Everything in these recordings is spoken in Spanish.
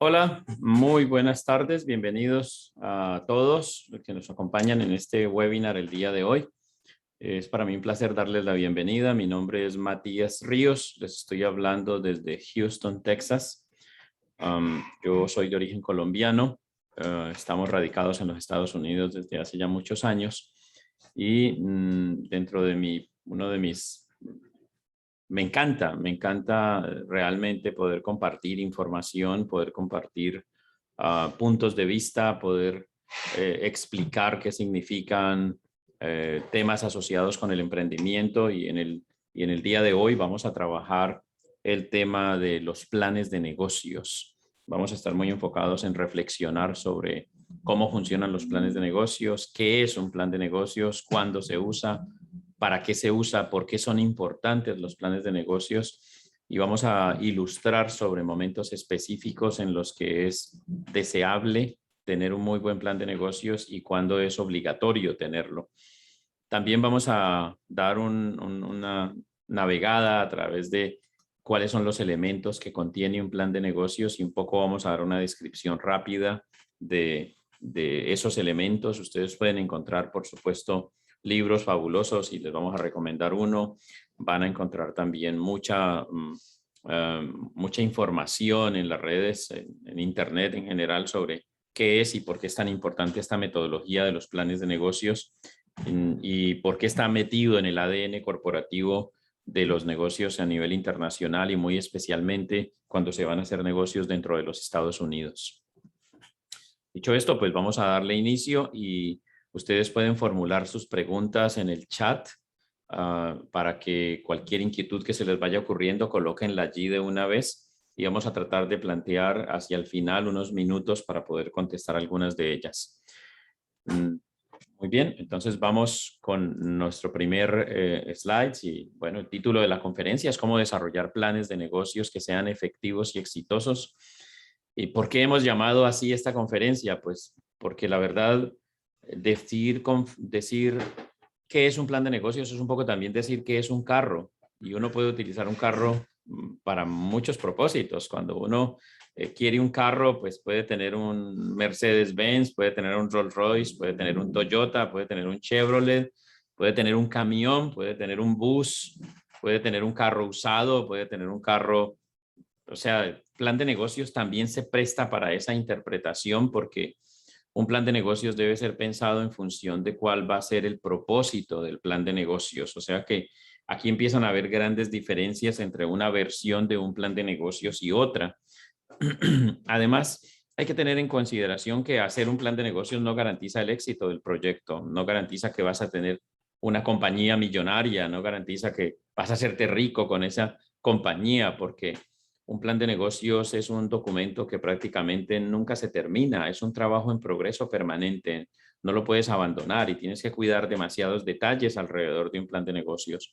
Hola, muy buenas tardes. Bienvenidos a todos los que nos acompañan en este webinar el día de hoy. Es para mí un placer darles la bienvenida. Mi nombre es Matías Ríos. Les estoy hablando desde Houston, Texas. Yo soy de origen colombiano. Estamos radicados en los Estados Unidos desde hace ya muchos años. Y dentro de uno de mis me encanta realmente poder compartir información, poder compartir puntos de vista, poder explicar qué significan temas asociados con el emprendimiento y en el día de hoy vamos a trabajar el tema de los planes de negocios. Vamos a estar muy enfocados en reflexionar sobre cómo funcionan los planes de negocios, qué es un plan de negocios, cuándo se usa, para qué se usa, por qué son importantes los planes de negocios y vamos a ilustrar sobre momentos específicos en los que es deseable tener un muy buen plan de negocios y cuándo es obligatorio tenerlo. También vamos a dar una navegada a través de cuáles son los elementos que contiene un plan de negocios y un poco vamos a dar una descripción rápida de esos elementos. Ustedes pueden encontrar, por supuesto, libros fabulosos y les vamos a recomendar uno. Van a encontrar también mucha información en las redes, en Internet en general sobre qué es y por qué es tan importante esta metodología de los planes de negocios y por qué está metido en el ADN corporativo de los negocios a nivel internacional y muy especialmente cuando se van a hacer negocios dentro de los Estados Unidos. Dicho esto, pues vamos a darle inicio y ustedes pueden formular sus preguntas en el chat para que cualquier inquietud que se les vaya ocurriendo colóquenla allí de una vez y vamos a tratar de plantear hacia el final unos minutos para poder contestar algunas de ellas. Muy bien, entonces vamos con nuestro primer slide y bueno, el título de la conferencia es cómo desarrollar planes de negocios que sean efectivos y exitosos. ¿Y por qué hemos llamado así esta conferencia? Pues porque la verdad, decir qué es un plan de negocios es un poco también decir qué es un carro y uno puede utilizar un carro para muchos propósitos. Cuando uno quiere un carro, pues puede tener un Mercedes-Benz, puede tener un Rolls-Royce, puede tener un Toyota, puede tener un Chevrolet, puede tener un camión, puede tener un bus, puede tener un carro usado, puede tener un carro, o sea, el plan de negocios también se presta para esa interpretación porque un plan de negocios debe ser pensado en función de cuál va a ser el propósito del plan de negocios. O sea que aquí empiezan a haber grandes diferencias entre una versión de un plan de negocios y otra. Además, hay que tener en consideración que hacer un plan de negocios no garantiza el éxito del proyecto, no garantiza que vas a tener una compañía millonaria, no garantiza que vas a hacerte rico con esa compañía, porque un plan de negocios es un documento que prácticamente nunca se termina, es un trabajo en progreso permanente, no lo puedes abandonar y tienes que cuidar demasiados detalles alrededor de un plan de negocios.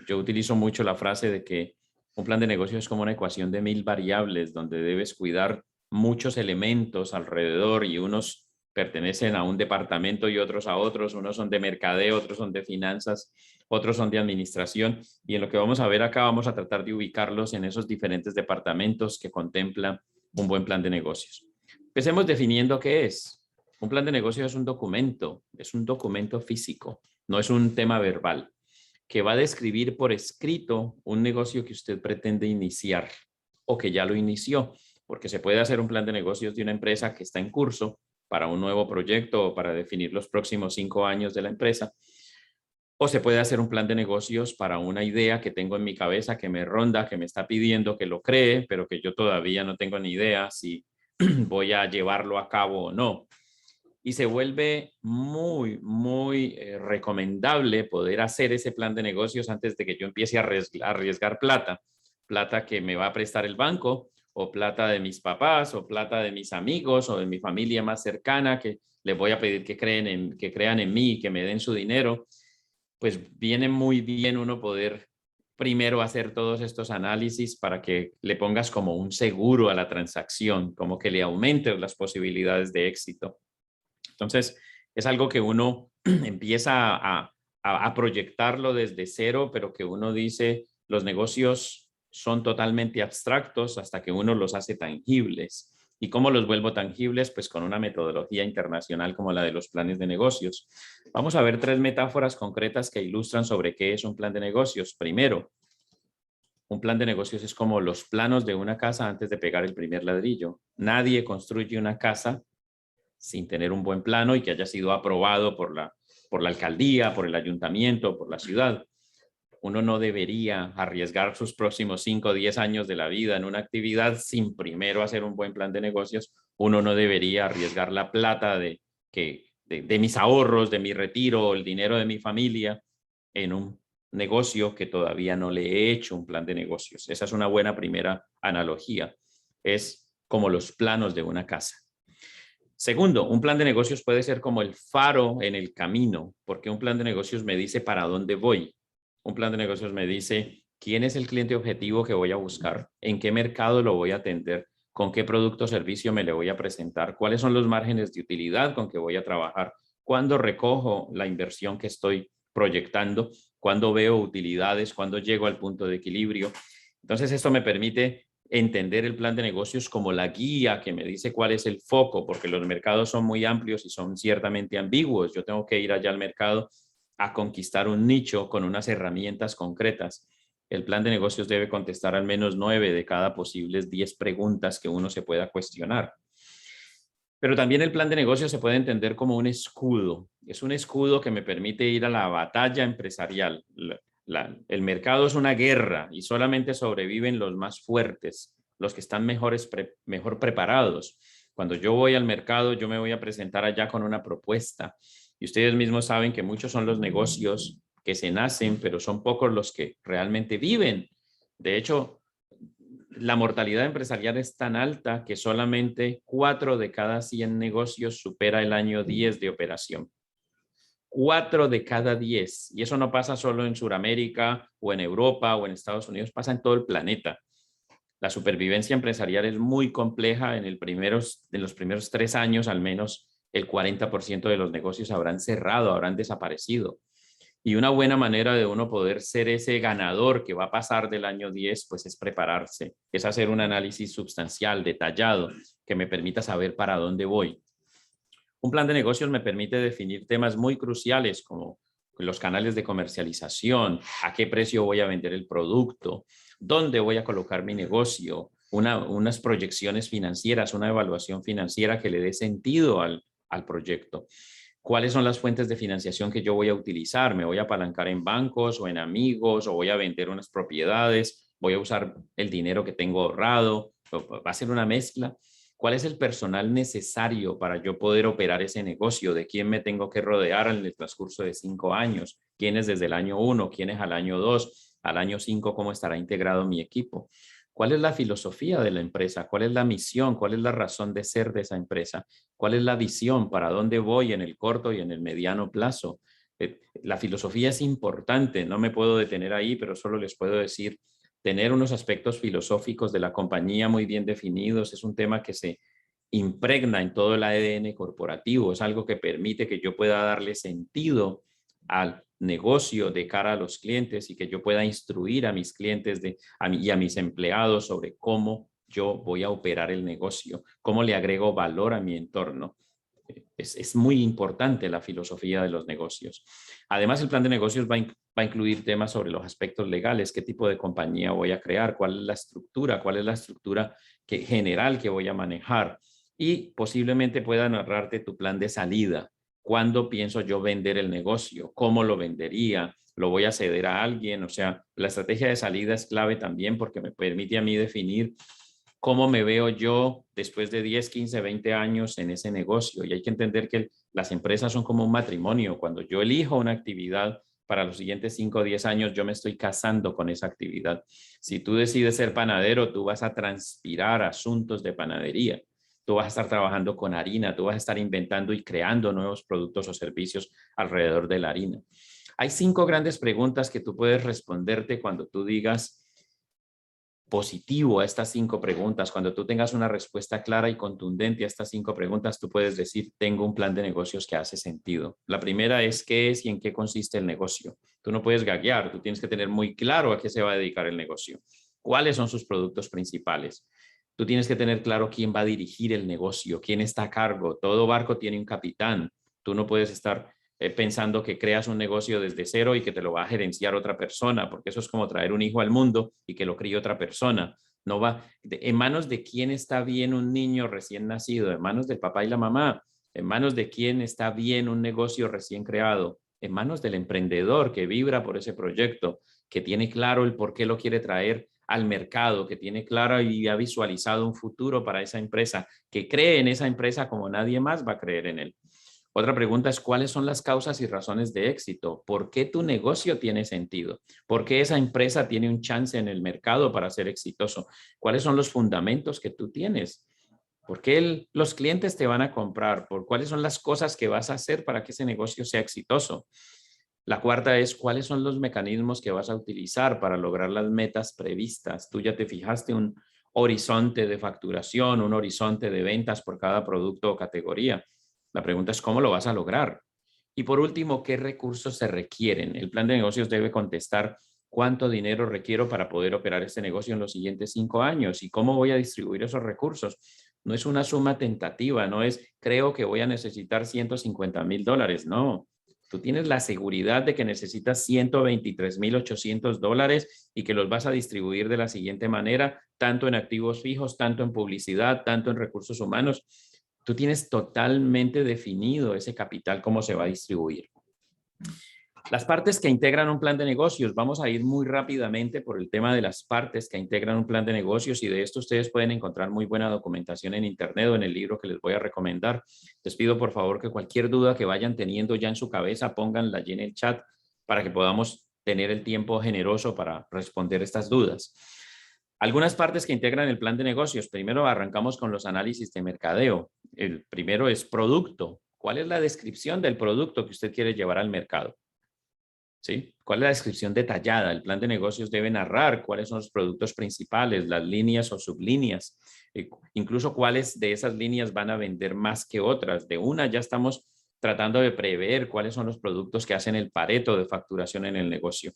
Yo utilizo mucho la frase de que un plan de negocios es como una ecuación de 1000 variables donde debes cuidar muchos elementos alrededor y unos pertenecen a un departamento y otros a otros, unos son de mercadeo, otros son de finanzas, otros son de administración y en lo que vamos a ver acá vamos a tratar de ubicarlos en esos diferentes departamentos que contempla un buen plan de negocios. Empecemos definiendo qué es. Un plan de negocios es un documento físico, no es un tema verbal que va a describir por escrito un negocio que usted pretende iniciar o que ya lo inició, porque se puede hacer un plan de negocios de una empresa que está en curso para un nuevo proyecto o para definir los próximos 5 años de la empresa, o se puede hacer un plan de negocios para una idea que tengo en mi cabeza, que me ronda, que me está pidiendo que lo cree, pero que yo todavía no tengo ni idea si voy a llevarlo a cabo o no. Y se vuelve muy recomendable poder hacer ese plan de negocios antes de que yo empiece a arriesgar plata que me va a prestar el banco o plata de mis papás o plata de mis amigos o de mi familia más cercana que les voy a pedir que crean en mí y que me den su dinero. Pues viene muy bien uno poder primero hacer todos estos análisis para que le pongas como un seguro a la transacción, como que le aumentes las posibilidades de éxito. Entonces, es algo que uno empieza a proyectarlo desde cero, pero que uno dice, los negocios son totalmente abstractos hasta que uno los hace tangibles. ¿Y cómo los vuelvo tangibles? Pues con una metodología internacional como la de los planes de negocios. Vamos a ver 3 metáforas concretas que ilustran sobre qué es un plan de negocios. Primero, un plan de negocios es como los planos de una casa antes de pegar el primer ladrillo. Nadie construye una casa sin tener un buen plano y que haya sido aprobado por la alcaldía, por el ayuntamiento, por la ciudad. Uno no debería arriesgar sus próximos 5 o 10 años de la vida en una actividad sin primero hacer un buen plan de negocios. Uno no debería arriesgar la plata de mis ahorros, de mi retiro, el dinero de mi familia en un negocio que todavía no le he hecho un plan de negocios. Esa es una buena primera analogía. Es como los planos de una casa. Segundo, un plan de negocios puede ser como el faro en el camino, porque un plan de negocios me dice para dónde voy. Un plan de negocios me dice quién es el cliente objetivo que voy a buscar, en qué mercado lo voy a atender, con qué producto o servicio me le voy a presentar, cuáles son los márgenes de utilidad con que voy a trabajar, cuándo recojo la inversión que estoy proyectando, cuándo veo utilidades, cuándo llego al punto de equilibrio. Entonces, esto me permite entender el plan de negocios como la guía que me dice cuál es el foco, porque los mercados son muy amplios y son ciertamente ambiguos. Yo tengo que ir allá al mercado a conquistar un nicho con unas herramientas concretas. El plan de negocios debe contestar al menos 9 de cada posibles 10 preguntas que uno se pueda cuestionar. Pero también el plan de negocios se puede entender como un escudo. Es un escudo que me permite ir a la batalla empresarial. El mercado es una guerra y solamente sobreviven los más fuertes, los que están mejor preparados. Cuando yo voy al mercado, yo me voy a presentar allá con una propuesta. Y ustedes mismos saben que muchos son los negocios que se nacen, pero son pocos los que realmente viven. De hecho, la mortalidad empresarial es tan alta que solamente 4 de cada 100 negocios supera el año 10 de operación. 4 de cada 10. Y eso no pasa solo en Sudamérica o en Europa o en Estados Unidos, pasa en todo el planeta. La supervivencia empresarial es muy compleja. En los primeros 3 años, al menos el 40% de los negocios habrán cerrado, habrán desaparecido. Y una buena manera de uno poder ser ese ganador que va a pasar del año 10, pues es prepararse, es hacer un análisis sustancial, detallado, que me permita saber para dónde voy. Un plan de negocios me permite definir temas muy cruciales como los canales de comercialización, a qué precio voy a vender el producto, dónde voy a colocar mi negocio, unas proyecciones financieras, una evaluación financiera que le dé sentido al proyecto. ¿Cuáles son las fuentes de financiación que yo voy a utilizar? ¿Me voy a apalancar en bancos o en amigos o voy a vender unas propiedades? ¿Voy a usar el dinero que tengo ahorrado? ¿Va a ser una mezcla? ¿Cuál es el personal necesario para yo poder operar ese negocio? ¿De quién me tengo que rodear en el transcurso de 5 años? ¿Quiénes desde el año 1? ¿Quiénes al año 2? Al año 5, ¿cómo estará integrado mi equipo? ¿Cuál es la filosofía de la empresa? ¿Cuál es la misión? ¿Cuál es la razón de ser de esa empresa? ¿Cuál es la visión? ¿Para dónde voy en el corto y en el mediano plazo? La filosofía es importante, no me puedo detener ahí, pero solo les puedo decir, tener unos aspectos filosóficos de la compañía muy bien definidos es un tema que se impregna en todo el ADN corporativo, es algo que permite que yo pueda darle sentido al negocio de cara a los clientes y que yo pueda instruir a mis clientes y a mis empleados sobre cómo yo voy a operar el negocio, cómo le agrego valor a mi entorno. Es muy importante la filosofía de los negocios. Además, el plan de negocios va a incluir temas sobre los aspectos legales, qué tipo de compañía voy a crear, cuál es la estructura general que voy a manejar y posiblemente pueda narrarte tu plan de salida. ¿Cuándo pienso yo vender el negocio? ¿Cómo lo vendería? ¿Lo voy a ceder a alguien? O sea, la estrategia de salida es clave también porque me permite a mí definir cómo me veo yo después de 10, 15, 20 años en ese negocio. Y hay que entender que las empresas son como un matrimonio. Cuando yo elijo una actividad para los siguientes 5 o 10 años, yo me estoy casando con esa actividad. Si tú decides ser panadero, tú vas a transpirar asuntos de panadería. Tú vas a estar trabajando con harina, tú vas a estar inventando y creando nuevos productos o servicios alrededor de la harina. Hay 5 grandes preguntas que tú puedes responderte cuando tú digas positivo a estas 5 preguntas. Cuando tú tengas una respuesta clara y contundente a estas 5 preguntas, tú puedes decir, tengo un plan de negocios que hace sentido. La primera es qué es y en qué consiste el negocio. Tú no puedes gaguear, tú tienes que tener muy claro a qué se va a dedicar el negocio. ¿Cuáles son sus productos principales? Tú tienes que tener claro quién va a dirigir el negocio, quién está a cargo. Todo barco tiene un capitán. Tú no puedes estar pensando que creas un negocio desde cero y que te lo va a gerenciar otra persona, porque eso es como traer un hijo al mundo y que lo críe otra persona. No va, en manos de quién está bien un niño recién nacido, en manos del papá y la mamá, en manos de quién está bien un negocio recién creado, en manos del emprendedor que vibra por ese proyecto, que tiene claro el por qué lo quiere traer al mercado, que tiene claro y ha visualizado un futuro para esa empresa, que cree en esa empresa como nadie más va a creer en él. Otra pregunta es, ¿cuáles son las causas y razones de éxito? ¿Por qué tu negocio tiene sentido? ¿Por qué esa empresa tiene un chance en el mercado para ser exitoso? ¿Cuáles son los fundamentos que tú tienes? ¿Por qué los clientes te van a comprar? ¿Por cuáles son las cosas que vas a hacer para que ese negocio sea exitoso? La cuarta es, ¿cuáles son los mecanismos que vas a utilizar para lograr las metas previstas? Tú ya te fijaste un horizonte de facturación, un horizonte de ventas por cada producto o categoría. La pregunta es, ¿cómo lo vas a lograr? Y por último, ¿qué recursos se requieren? El plan de negocios debe contestar cuánto dinero requiero para poder operar este negocio en los siguientes 5 años y cómo voy a distribuir esos recursos. No es una suma tentativa, no es creo que voy a necesitar $150,000, no. Tú tienes la seguridad de que necesitas $123,800 y que los vas a distribuir de la siguiente manera, tanto en activos fijos, tanto en publicidad, tanto en recursos humanos. Tú tienes totalmente definido ese capital, cómo se va a distribuir. Las partes que integran un plan de negocios. Vamos a ir muy rápidamente por el tema de las partes que integran un plan de negocios y de esto ustedes pueden encontrar muy buena documentación en internet o en el libro que les voy a recomendar. Les pido por favor que cualquier duda que vayan teniendo ya en su cabeza pónganla allí en el chat para que podamos tener el tiempo generoso para responder estas dudas. Algunas partes que integran el plan de negocios. Primero arrancamos con los análisis de mercadeo. El primero es producto. ¿Cuál es la descripción del producto que usted quiere llevar al mercado? ¿Sí? ¿Cuál es la descripción detallada? El plan de negocios debe narrar cuáles son los productos principales, las líneas o sublíneas, incluso cuáles de esas líneas van a vender más que otras. De una ya estamos tratando de prever cuáles son los productos que hacen el pareto de facturación en el negocio.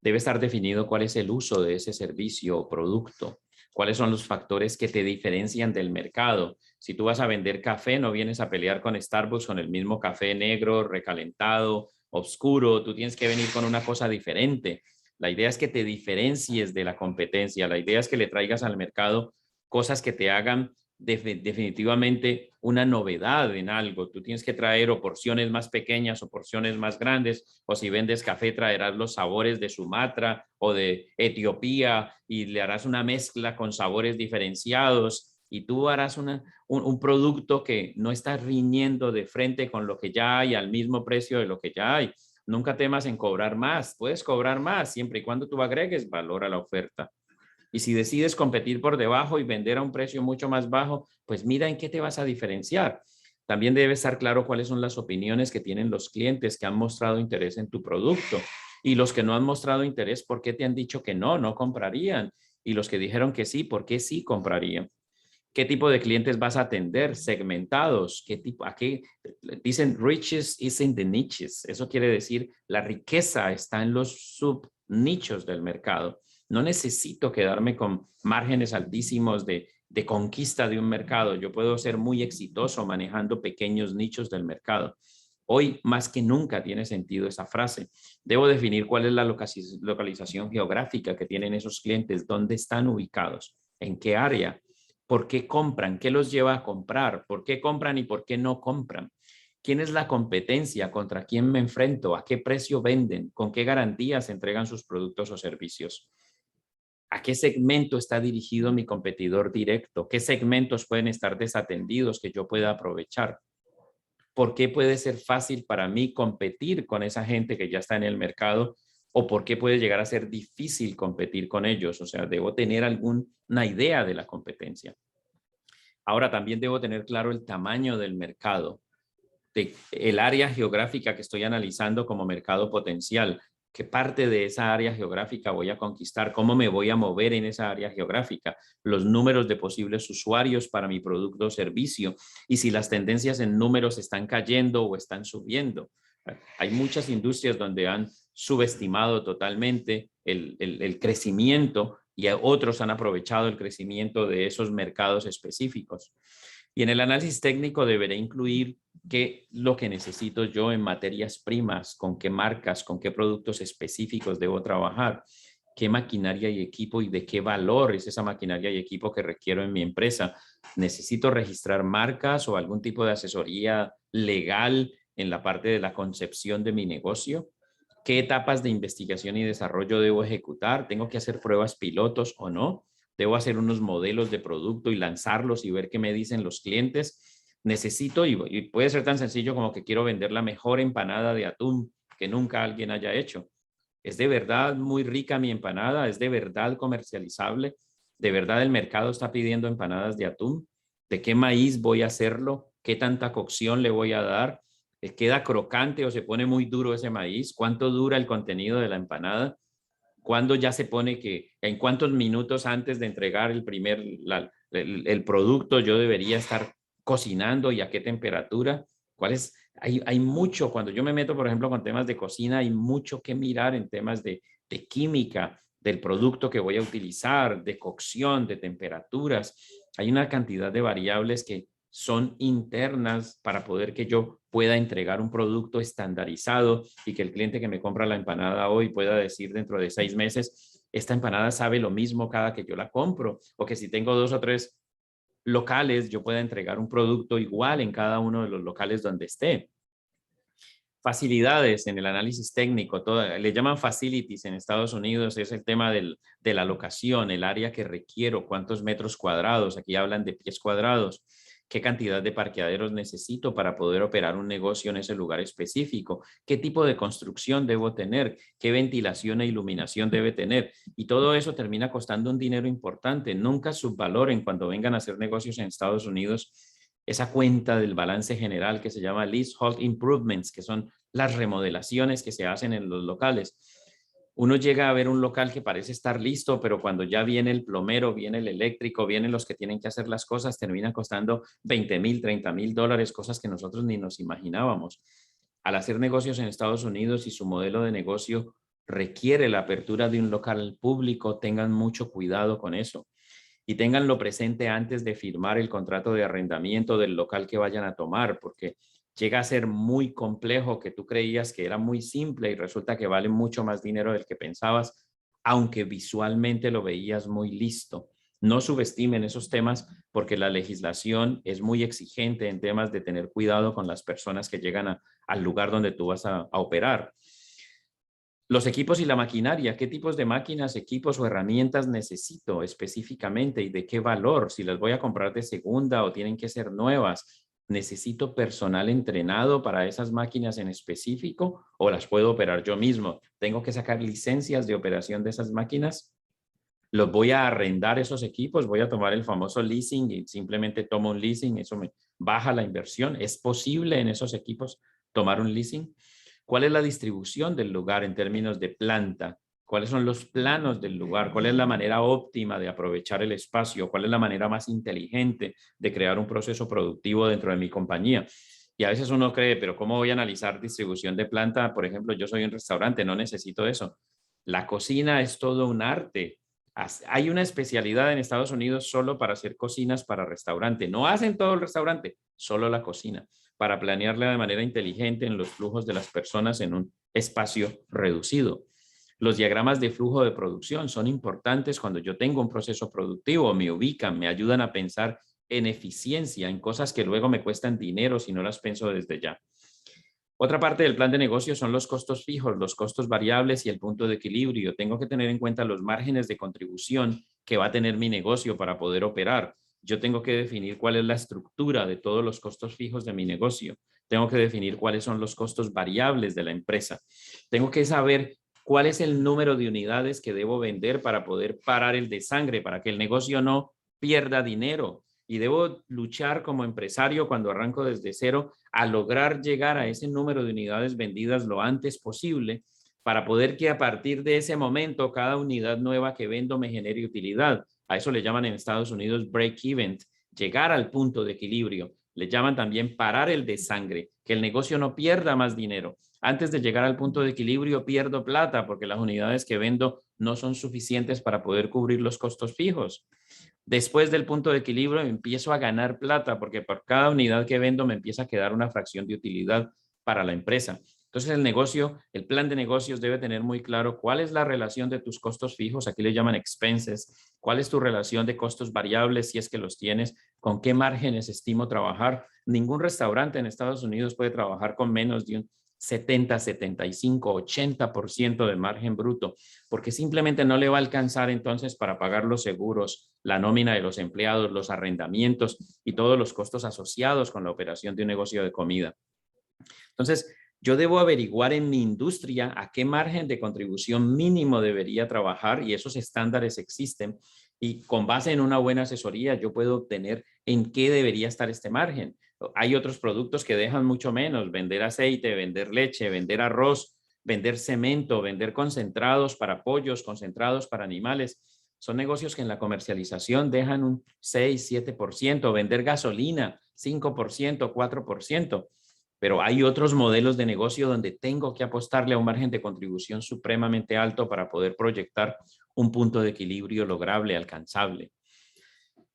Debe estar definido cuál es el uso de ese servicio o producto, cuáles son los factores que te diferencian del mercado. Si tú vas a vender café, no vienes a pelear con Starbucks con el mismo café negro, recalentado, oscuro, tú tienes que venir con una cosa diferente. La idea es que te diferencies de la competencia, la idea es que le traigas al mercado cosas que te hagan definitivamente una novedad en algo. Tú tienes que traer o porciones más pequeñas o porciones más grandes, o si vendes café traerás los sabores de Sumatra o de Etiopía y le harás una mezcla con sabores diferenciados y tú harás un producto que no está riñendo de frente con lo que ya hay al mismo precio de lo que ya hay. Nunca temas en cobrar más, puedes cobrar más siempre y cuando tú agregues valor a la oferta. Y si decides competir por debajo y vender a un precio mucho más bajo, pues mira en qué te vas a diferenciar. También debe estar claro cuáles son las opiniones que tienen los clientes que han mostrado interés en tu producto y los que no han mostrado interés, ¿por qué te han dicho que no comprarían? Y los que dijeron que sí, ¿por qué sí comprarían? ¿Qué tipo de clientes vas a atender? Segmentados. ¿Qué tipo? ¿A qué? Dicen riches is in the niches. Eso quiere decir la riqueza está en los subnichos del mercado. No necesito quedarme con márgenes altísimos de conquista de un mercado. Yo puedo ser muy exitoso manejando pequeños nichos del mercado. Hoy más que nunca tiene sentido esa frase. Debo definir cuál es la localización geográfica que tienen esos clientes, dónde están ubicados, en qué área. ¿Por qué compran? ¿Qué los lleva a comprar? ¿Por qué compran y por qué no compran? ¿Quién es la competencia? ¿Contra quién me enfrento? ¿A qué precio venden? ¿Con qué garantías entregan sus productos o servicios? ¿A qué segmento está dirigido mi competidor directo? ¿Qué segmentos pueden estar desatendidos que yo pueda aprovechar? ¿Por qué puede ser fácil para mí competir con esa gente que ya está en el mercado? ¿O por qué puede llegar a ser difícil competir con ellos? O sea, debo tener alguna idea de la competencia. Ahora también debo tener claro el tamaño del mercado, el área geográfica que estoy analizando como mercado potencial. ¿Qué parte de esa área geográfica voy a conquistar? ¿Cómo me voy a mover en esa área geográfica? Los números de posibles usuarios para mi producto o servicio y si las tendencias en números están cayendo o están subiendo. Hay muchas industrias donde han subestimado totalmente el crecimiento y otros han aprovechado el crecimiento de esos mercados específicos. Y en el análisis técnico deberé incluir qué lo que necesito yo en materias primas, con qué marcas, con qué productos específicos debo trabajar, qué maquinaria y equipo y de qué valor es esa maquinaria y equipo que requiero en mi empresa. ¿Necesito registrar marcas o algún tipo de asesoría legal en la parte de la concepción de mi negocio? ¿Qué etapas de investigación y desarrollo debo ejecutar? ¿Tengo que hacer pruebas pilotos o no? ¿Debo hacer unos modelos de producto y lanzarlos y ver qué me dicen los clientes? Necesito, y puede ser tan sencillo como que quiero vender la mejor empanada de atún que nunca alguien haya hecho. ¿Es de verdad muy rica mi empanada? ¿Es de verdad comercializable? ¿De verdad el mercado está pidiendo empanadas de atún? ¿De qué maíz voy a hacerlo? ¿Qué tanta cocción le voy a dar? ¿Queda crocante o se pone muy duro ese maíz? ¿Cuánto dura el contenido de la empanada? ¿Cuándo ya se pone que en cuántos minutos antes de entregar el producto yo debería estar cocinando y a qué temperatura? ¿Cuál es? Hay mucho, cuando yo me meto, por ejemplo, con temas de cocina, hay mucho que mirar en temas de química, del producto que voy a utilizar, de cocción, de temperaturas. Hay una cantidad de variables que son internas para poder que yo pueda entregar un producto estandarizado y que el cliente que me compra la empanada hoy pueda decir dentro de 6 meses, esta empanada sabe lo mismo cada que yo la compro, o que si tengo 2 o 3 locales, yo pueda entregar un producto igual en cada uno de los locales donde esté. Facilidades en el análisis técnico, le llaman facilities en Estados Unidos, es el tema de la locación, el área que requiero, cuántos metros cuadrados, aquí hablan de pies cuadrados, qué cantidad de parqueaderos necesito para poder operar un negocio en ese lugar específico, qué tipo de construcción debo tener, qué ventilación e iluminación debe tener, y todo eso termina costando un dinero importante. Nunca subvaloren cuando vengan a hacer negocios en Estados Unidos esa cuenta del balance general que se llama Leasehold Improvements, que son las remodelaciones que se hacen en los locales. Uno llega a ver un local que parece estar listo, pero cuando ya viene el plomero, viene el eléctrico, vienen los que tienen que hacer las cosas, termina costando $20,000, $30,000, cosas que nosotros ni nos imaginábamos. Al hacer negocios en Estados Unidos y su modelo de negocio requiere la apertura de un local público, tengan mucho cuidado con eso y ténganlo presente antes de firmar el contrato de arrendamiento del local que vayan a tomar, porque llega a ser muy complejo que tú creías que era muy simple y resulta que vale mucho más dinero del que pensabas, aunque visualmente lo veías muy listo. No subestimen esos temas porque la legislación es muy exigente en temas de tener cuidado con las personas que llegan al lugar donde tú vas a operar. Los equipos y la maquinaria, ¿qué tipos de máquinas, equipos o herramientas necesito específicamente y de qué valor? Si las voy a comprar de segunda o tienen que ser nuevas. ¿Necesito personal entrenado para esas máquinas en específico o las puedo operar yo mismo? ¿Tengo que sacar licencias de operación de esas máquinas? ¿Los voy a arrendar esos equipos? ¿Voy a tomar el famoso leasing y simplemente tomo un leasing? ¿Eso me baja la inversión? ¿Es posible en esos equipos tomar un leasing? ¿Cuál es la distribución del lugar en términos de planta? ¿Cuáles son los planos del lugar? ¿Cuál es la manera óptima de aprovechar el espacio? ¿Cuál es la manera más inteligente de crear un proceso productivo dentro de mi compañía? Y a veces uno cree, pero ¿cómo voy a analizar distribución de planta? Por ejemplo, yo soy un restaurante, no necesito eso. La cocina es todo un arte. Hay una especialidad en Estados Unidos solo para hacer cocinas para restaurante. No hacen todo el restaurante, solo la cocina, para planearla de manera inteligente en los flujos de las personas en un espacio reducido. Los diagramas de flujo de producción son importantes cuando yo tengo un proceso productivo, me ubican, me ayudan a pensar en eficiencia, en cosas que luego me cuestan dinero si no las pienso desde ya. Otra parte del plan de negocio son los costos fijos, los costos variables y el punto de equilibrio. Tengo que tener en cuenta los márgenes de contribución que va a tener mi negocio para poder operar. Yo tengo que definir cuál es la estructura de todos los costos fijos de mi negocio. Tengo que definir cuáles son los costos variables de la empresa. Tengo que saber cuál es el número de unidades que debo vender para poder parar el desangre, para que el negocio no pierda dinero. Y debo luchar como empresario cuando arranco desde cero a lograr llegar a ese número de unidades vendidas lo antes posible para poder que a partir de ese momento cada unidad nueva que vendo me genere utilidad. A eso le llaman en Estados Unidos break-even, llegar al punto de equilibrio. Le llaman también parar el desangre, que el negocio no pierda más dinero. Antes de llegar al punto de equilibrio, pierdo plata porque las unidades que vendo no son suficientes para poder cubrir los costos fijos. Después del punto de equilibrio empiezo a ganar plata porque por cada unidad que vendo me empieza a quedar una fracción de utilidad para la empresa. Entonces el negocio, el plan de negocios debe tener muy claro cuál es la relación de tus costos fijos, aquí le llaman expenses, cuál es tu relación de costos variables si es que los tienes, con qué márgenes estimo trabajar. Ningún restaurante en Estados Unidos puede trabajar con menos de un 70, 75, 80% de margen bruto, porque simplemente no le va a alcanzar entonces para pagar los seguros, la nómina de los empleados, los arrendamientos y todos los costos asociados con la operación de un negocio de comida. Entonces, yo debo averiguar en mi industria a qué margen de contribución mínimo debería trabajar y esos estándares existen. Y con base en una buena asesoría, yo puedo obtener en qué debería estar este margen. Hay otros productos que dejan mucho menos, vender aceite, vender leche, vender arroz, vender cemento, vender concentrados para pollos, concentrados para animales. Son negocios que en la comercialización dejan un 6, 7%, vender gasolina, 5%, 4%. Pero hay otros modelos de negocio donde tengo que apostarle a un margen de contribución supremamente alto para poder proyectar un punto de equilibrio lograble, alcanzable.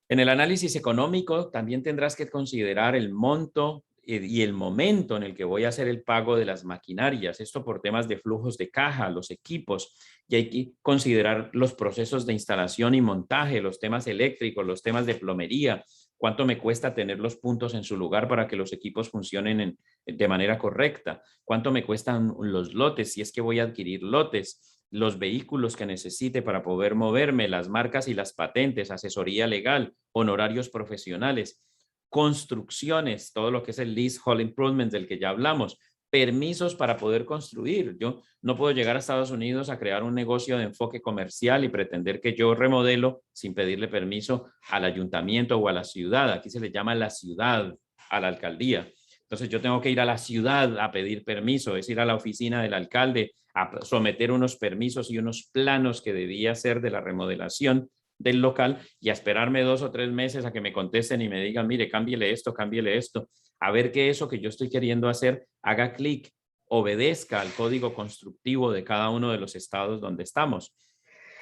En el análisis económico también tendrás que considerar el monto y el momento en el que voy a hacer el pago de las maquinarias, esto por temas de flujos de caja, los equipos, y hay que considerar los procesos de instalación y montaje, los temas eléctricos, los temas de plomería, cuánto me cuesta tener los puntos en su lugar para que los equipos funcionen de manera correcta, cuánto me cuestan los lotes, si es que voy a adquirir lotes, los vehículos que necesite para poder moverme, las marcas y las patentes, asesoría legal, honorarios profesionales, construcciones, todo lo que es el leasehold improvement del que ya hablamos, permisos para poder construir. Yo no puedo llegar a Estados Unidos a crear un negocio de enfoque comercial y pretender que yo remodelo sin pedirle permiso al ayuntamiento o a la ciudad. Aquí se le llama la ciudad, a la alcaldía. Entonces yo tengo que ir a la ciudad a pedir permiso, es ir a la oficina del alcalde a someter unos permisos y unos planos que debía hacer de la remodelación del local y a esperarme 2 o 3 meses a que me contesten y me digan, mire, cámbiele esto, a ver que eso que yo estoy queriendo hacer haga clic, obedezca al código constructivo de cada uno de los estados donde estamos.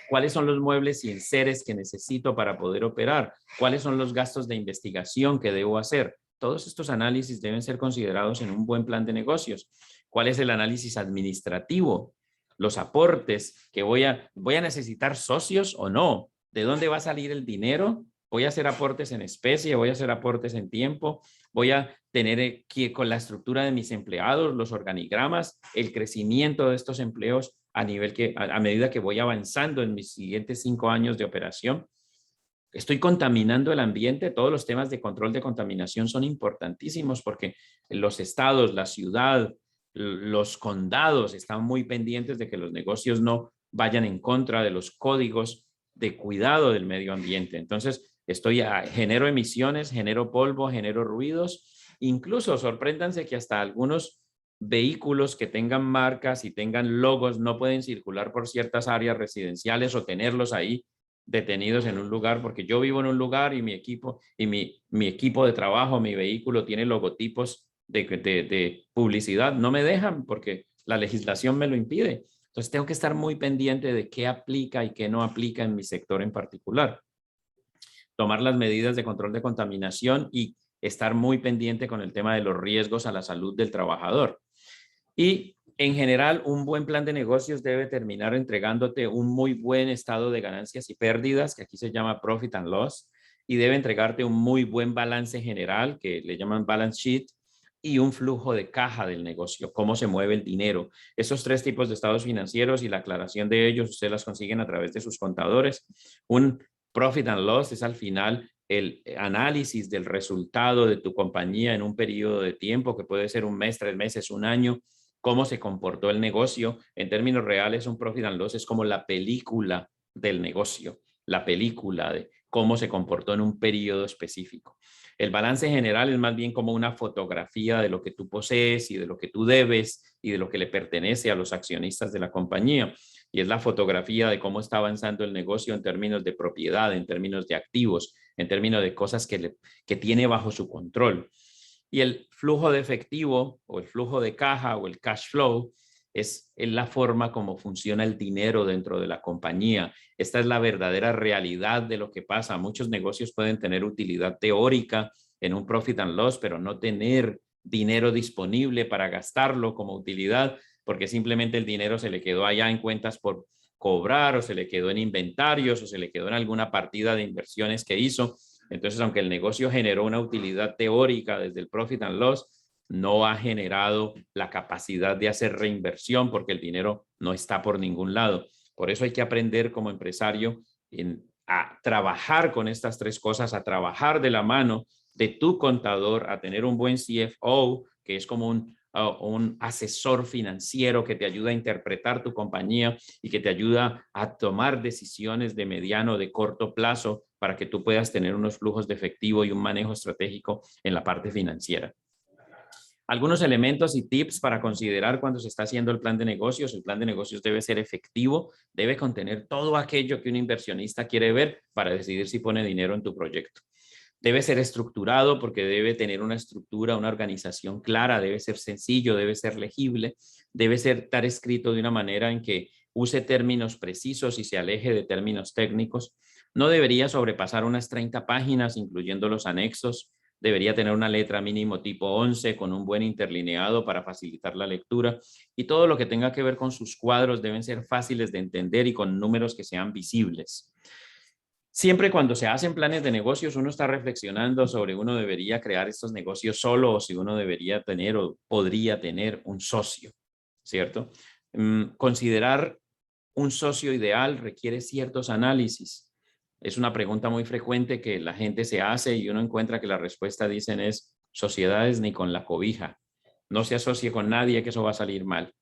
¿Cuáles son los muebles y enseres que necesito para poder operar? ¿Cuáles son los gastos de investigación que debo hacer? Todos estos análisis deben ser considerados en un buen plan de negocios. ¿Cuál es el análisis administrativo? Los aportes que voy a necesitar socios o no. ¿De dónde va a salir el dinero? ¿Voy a hacer aportes en especie? ¿Voy a hacer aportes en tiempo? ¿Voy a tener que con la estructura de mis empleados, los organigramas, el crecimiento de estos empleos a nivel que a medida que voy avanzando en mis siguientes 5 años de operación? Estoy contaminando el ambiente. Todos los temas de control de contaminación son importantísimos porque los estados, la ciudad, los condados están muy pendientes de que los negocios no vayan en contra de los códigos de cuidado del medio ambiente. Entonces, genero emisiones, genero polvo, genero ruidos. Incluso sorpréndanse que hasta algunos vehículos que tengan marcas y tengan logos no pueden circular por ciertas áreas residenciales o tenerlos ahí detenidos en un lugar, porque yo vivo en un lugar y mi equipo de trabajo, mi vehículo tiene logotipos de publicidad. No me dejan porque la legislación me lo impide. Entonces tengo que estar muy pendiente de qué aplica y qué no aplica en mi sector en particular. Tomar las medidas de control de contaminación y estar muy pendiente con el tema de los riesgos a la salud del trabajador. Y en general, un buen plan de negocios debe terminar entregándote un muy buen estado de ganancias y pérdidas, que aquí se llama profit and loss, y debe entregarte un muy buen balance general, que le llaman balance sheet, y un flujo de caja del negocio, cómo se mueve el dinero. Esos 3 tipos de estados financieros y la aclaración de ellos, ustedes las consiguen a través de sus contadores. Un profit and loss es al final el análisis del resultado de tu compañía en un periodo de tiempo, que puede ser 1 mes, 3 meses, 1 año, cómo se comportó el negocio. En términos reales, un profit and loss es como la película del negocio, la película de cómo se comportó en un periodo específico. El balance general es más bien como una fotografía de lo que tú posees y de lo que tú debes y de lo que le pertenece a los accionistas de la compañía. Y es la fotografía de cómo está avanzando el negocio en términos de propiedad, en términos de activos, en términos de cosas que tiene bajo su control. Y el flujo de efectivo o el flujo de caja o el cash flow es la forma como funciona el dinero dentro de la compañía. Esta es la verdadera realidad de lo que pasa. Muchos negocios pueden tener utilidad teórica en un profit and loss, pero no tener dinero disponible para gastarlo como utilidad, porque simplemente el dinero se le quedó allá en cuentas por cobrar, o se le quedó en inventarios, o se le quedó en alguna partida de inversiones que hizo. Entonces, aunque el negocio generó una utilidad teórica desde el profit and loss, no ha generado la capacidad de hacer reinversión porque el dinero no está por ningún lado. Por eso hay que aprender como empresario a trabajar con estas tres cosas, a trabajar de la mano de tu contador, a tener un buen CFO, que es como un asesor financiero que te ayuda a interpretar tu compañía y que te ayuda a tomar decisiones de mediano o de corto plazo para que tú puedas tener unos flujos de efectivo y un manejo estratégico en la parte financiera. Algunos elementos y tips para considerar cuando se está haciendo el plan de negocios. El plan de negocios debe ser efectivo, debe contener todo aquello que un inversionista quiere ver para decidir si pone dinero en tu proyecto. Debe ser estructurado porque debe tener una estructura, una organización clara, debe ser sencillo, debe ser legible, debe estar escrito de una manera en que use términos precisos y se aleje de términos técnicos. No debería sobrepasar unas 30 páginas, incluyendo los anexos. Debería tener una letra mínimo tipo 11 con un buen interlineado para facilitar la lectura, y todo lo que tenga que ver con sus cuadros deben ser fáciles de entender y con números que sean visibles. Siempre cuando se hacen planes de negocios, uno está reflexionando sobre uno debería crear estos negocios solo o si uno debería tener o podría tener un socio, ¿cierto? Considerar un socio ideal requiere ciertos análisis. Es una pregunta muy frecuente que la gente se hace y uno encuentra que la respuesta dicen es sociedades ni con la cobija. No se asocie con nadie, que eso va a salir mal.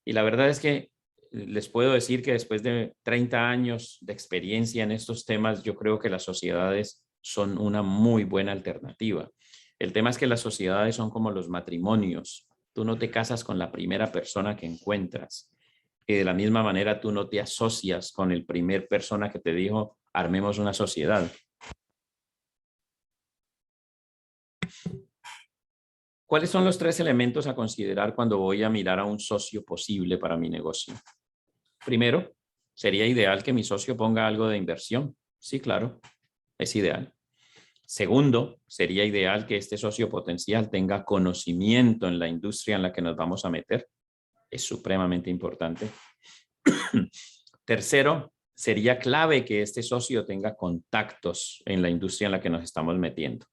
Y la verdad es que les puedo decir que después de 30 años de experiencia en estos temas, yo creo que las sociedades son una muy buena alternativa. El tema es que las sociedades son como los matrimonios. Tú no te casas con la primera persona que encuentras. Y de la misma manera, tú no te asocias con el primer persona que te dijo, armemos una sociedad. ¿Cuáles son los 3 elementos a considerar cuando voy a mirar a un socio posible para mi negocio? Primero, sería ideal que mi socio ponga algo de inversión. Sí, claro, es ideal. Segundo, sería ideal que este socio potencial tenga conocimiento en la industria en la que nos vamos a meter. Es supremamente importante. Tercero, sería clave que este socio tenga contactos en la industria en la que nos estamos metiendo.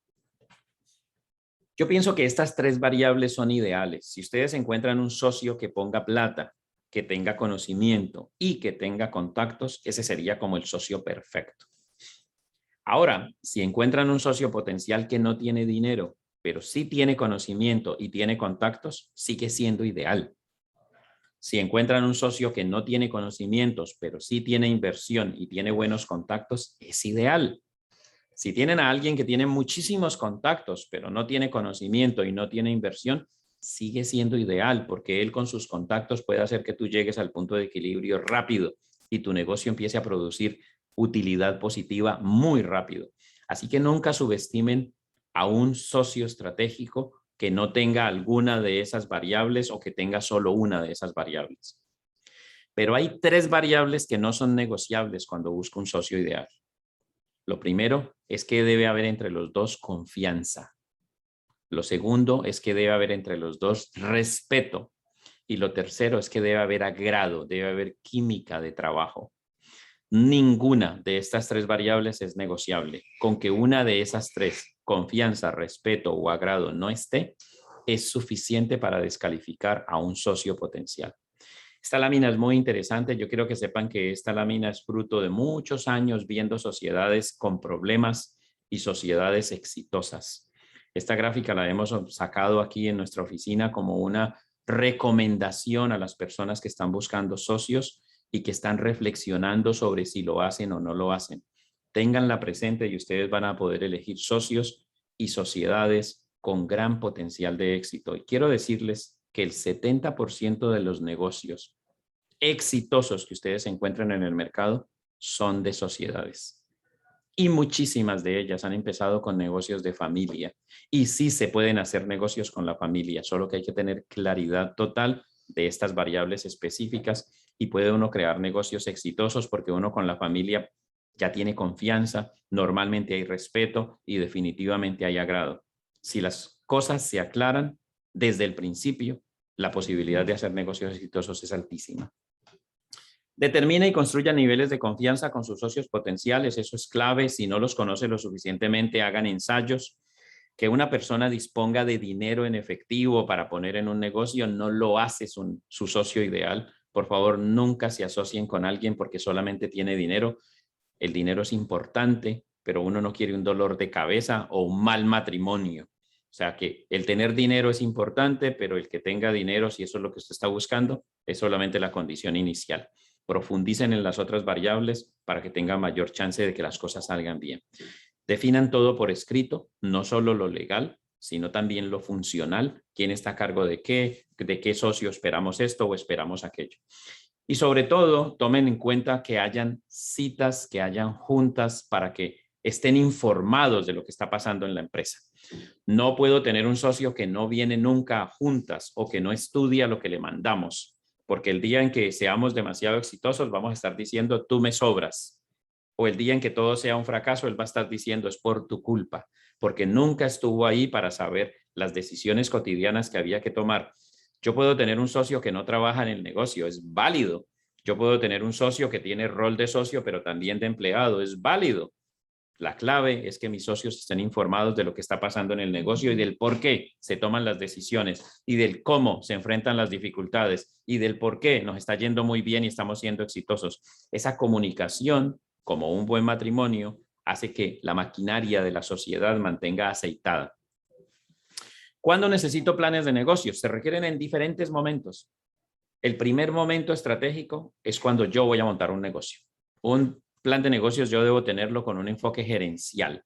Yo pienso que estas 3 variables son ideales. Si ustedes encuentran un socio que ponga plata, que tenga conocimiento y que tenga contactos, ese sería como el socio perfecto. Ahora, si encuentran un socio potencial que no tiene dinero, pero sí tiene conocimiento y tiene contactos, sigue siendo ideal. Si encuentran un socio que no tiene conocimientos, pero sí tiene inversión y tiene buenos contactos, es ideal. Si tienen a alguien que tiene muchísimos contactos, pero no tiene conocimiento y no tiene inversión, sigue siendo ideal porque él con sus contactos puede hacer que tú llegues al punto de equilibrio rápido y tu negocio empiece a producir utilidad positiva muy rápido. Así que nunca subestimen a un socio estratégico que no tenga alguna de esas variables o que tenga solo una de esas variables. Pero hay 3 variables que no son negociables cuando busco un socio ideal. Lo primero es que debe haber entre los dos confianza. Lo segundo es que debe haber entre los dos respeto. Y lo tercero es que debe haber agrado, debe haber química de trabajo. Ninguna de estas 3 variables es negociable. Con que una de esas 3, confianza, respeto o agrado, no esté, es suficiente para descalificar a un socio potencial. Esta lámina es muy interesante. Yo quiero que sepan que esta lámina es fruto de muchos años viendo sociedades con problemas y sociedades exitosas. Esta gráfica la hemos sacado aquí en nuestra oficina como una recomendación a las personas que están buscando socios y que están reflexionando sobre si lo hacen o no lo hacen. Ténganla presente y ustedes van a poder elegir socios y sociedades con gran potencial de éxito. Y quiero decirles que el 70% de los negocios exitosos que ustedes encuentran en el mercado son de sociedades. Y muchísimas de ellas han empezado con negocios de familia. Y sí se pueden hacer negocios con la familia, solo que hay que tener claridad total de estas variables específicas y puede uno crear negocios exitosos porque uno con la familia ya tiene confianza, normalmente hay respeto y definitivamente hay agrado. Si las cosas se aclaran desde el principio, la posibilidad de hacer negocios exitosos es altísima. Determina y construya niveles de confianza con sus socios potenciales. Eso es clave. Si no los conoce lo suficientemente, hagan ensayos. Que una persona disponga de dinero en efectivo para poner en un negocio no lo hace su socio ideal. Por favor, nunca se asocien con alguien porque solamente tiene dinero. El dinero es importante, pero uno no quiere un dolor de cabeza o un mal matrimonio. O sea que el tener dinero es importante, pero el que tenga dinero, si eso es lo que usted está buscando, es solamente la condición inicial. Profundicen en las otras variables para que tengan mayor chance de que las cosas salgan bien. Definan todo por escrito, no solo lo legal, sino también lo funcional, quién está a cargo de qué socio esperamos esto o esperamos aquello. Y sobre todo, tomen en cuenta que hayan citas, que hayan juntas para que estén informados de lo que está pasando en la empresa. No puedo tener un socio que no viene nunca a juntas o que no estudia lo que le mandamos, porque el día en que seamos demasiado exitosos vamos a estar diciendo tú me sobras. O el día en que todo sea un fracaso, él va a estar diciendo es por tu culpa, porque nunca estuvo ahí para saber las decisiones cotidianas que había que tomar. Yo puedo tener un socio que no trabaja en el negocio, es válido. Yo puedo tener un socio que tiene rol de socio, pero también de empleado, es válido. La clave es que mis socios estén informados de lo que está pasando en el negocio y del por qué se toman las decisiones y del cómo se enfrentan las dificultades y del por qué nos está yendo muy bien y estamos siendo exitosos. Esa comunicación, como un buen matrimonio, hace que la maquinaria de la sociedad mantenga aceitada. ¿Cuándo necesito planes de negocios? Se requieren en diferentes momentos. El primer momento estratégico es cuando yo voy a montar un negocio. Un plan de negocios yo debo tenerlo con un enfoque gerencial.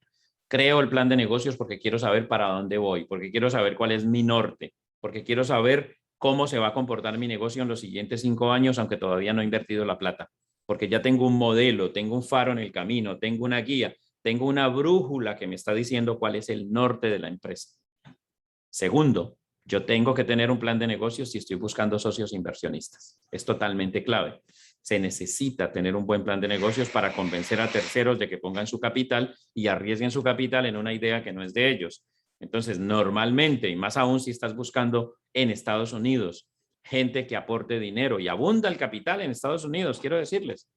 Creo el plan de negocios porque quiero saber para dónde voy, porque quiero saber cuál es mi norte, porque quiero saber cómo se va a comportar mi negocio en los siguientes 5 años, aunque todavía no he invertido la plata, porque ya tengo un modelo, tengo un faro en el camino, tengo una guía, tengo una brújula que me está diciendo cuál es el norte de la empresa. Segundo, yo tengo que tener un plan de negocios si estoy buscando socios inversionistas. Es totalmente clave. Se necesita tener un buen plan de negocios para convencer a terceros de que pongan su capital y arriesguen su capital en una idea que no es de ellos. Entonces, normalmente, y más aún si estás buscando en Estados Unidos, gente que aporte dinero y abunda el capital en Estados Unidos, quiero decirles,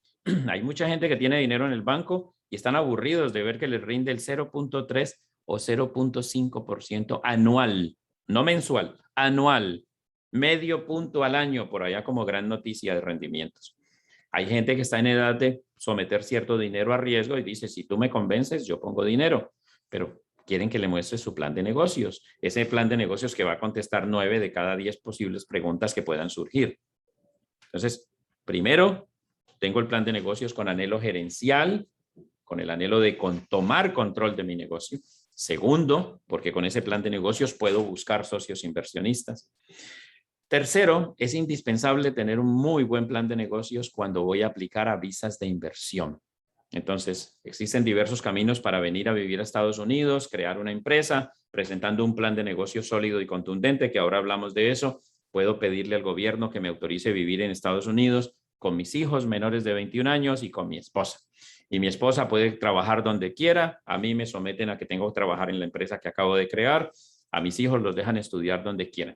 hay mucha gente que tiene dinero en el banco y están aburridos de ver que les rinde el 0.3 o 0.5% anual, no mensual, anual, medio punto al año, por allá como gran noticia de rendimientos. Hay gente que está en edad de someter cierto dinero a riesgo y dice, si tú me convences, yo pongo dinero, pero quieren que le muestre su plan de negocios, ese plan de negocios que va a contestar 9 de cada 10 posibles preguntas que puedan surgir. Entonces, primero, tengo el plan de negocios con anhelo gerencial, con el anhelo de tomar control de mi negocio. Segundo, porque con ese plan de negocios puedo buscar socios inversionistas. Tercero, es indispensable tener un muy buen plan de negocios cuando voy a aplicar a visas de inversión. Entonces, existen diversos caminos para venir a vivir a Estados Unidos, crear una empresa, presentando un plan de negocio sólido y contundente, que ahora hablamos de eso. Puedo pedirle al gobierno que me autorice vivir en Estados Unidos con mis hijos menores de 21 años y con mi esposa. Y mi esposa puede trabajar donde quiera. A mí me someten a que tengo que trabajar en la empresa que acabo de crear. A mis hijos los dejan estudiar donde quieran.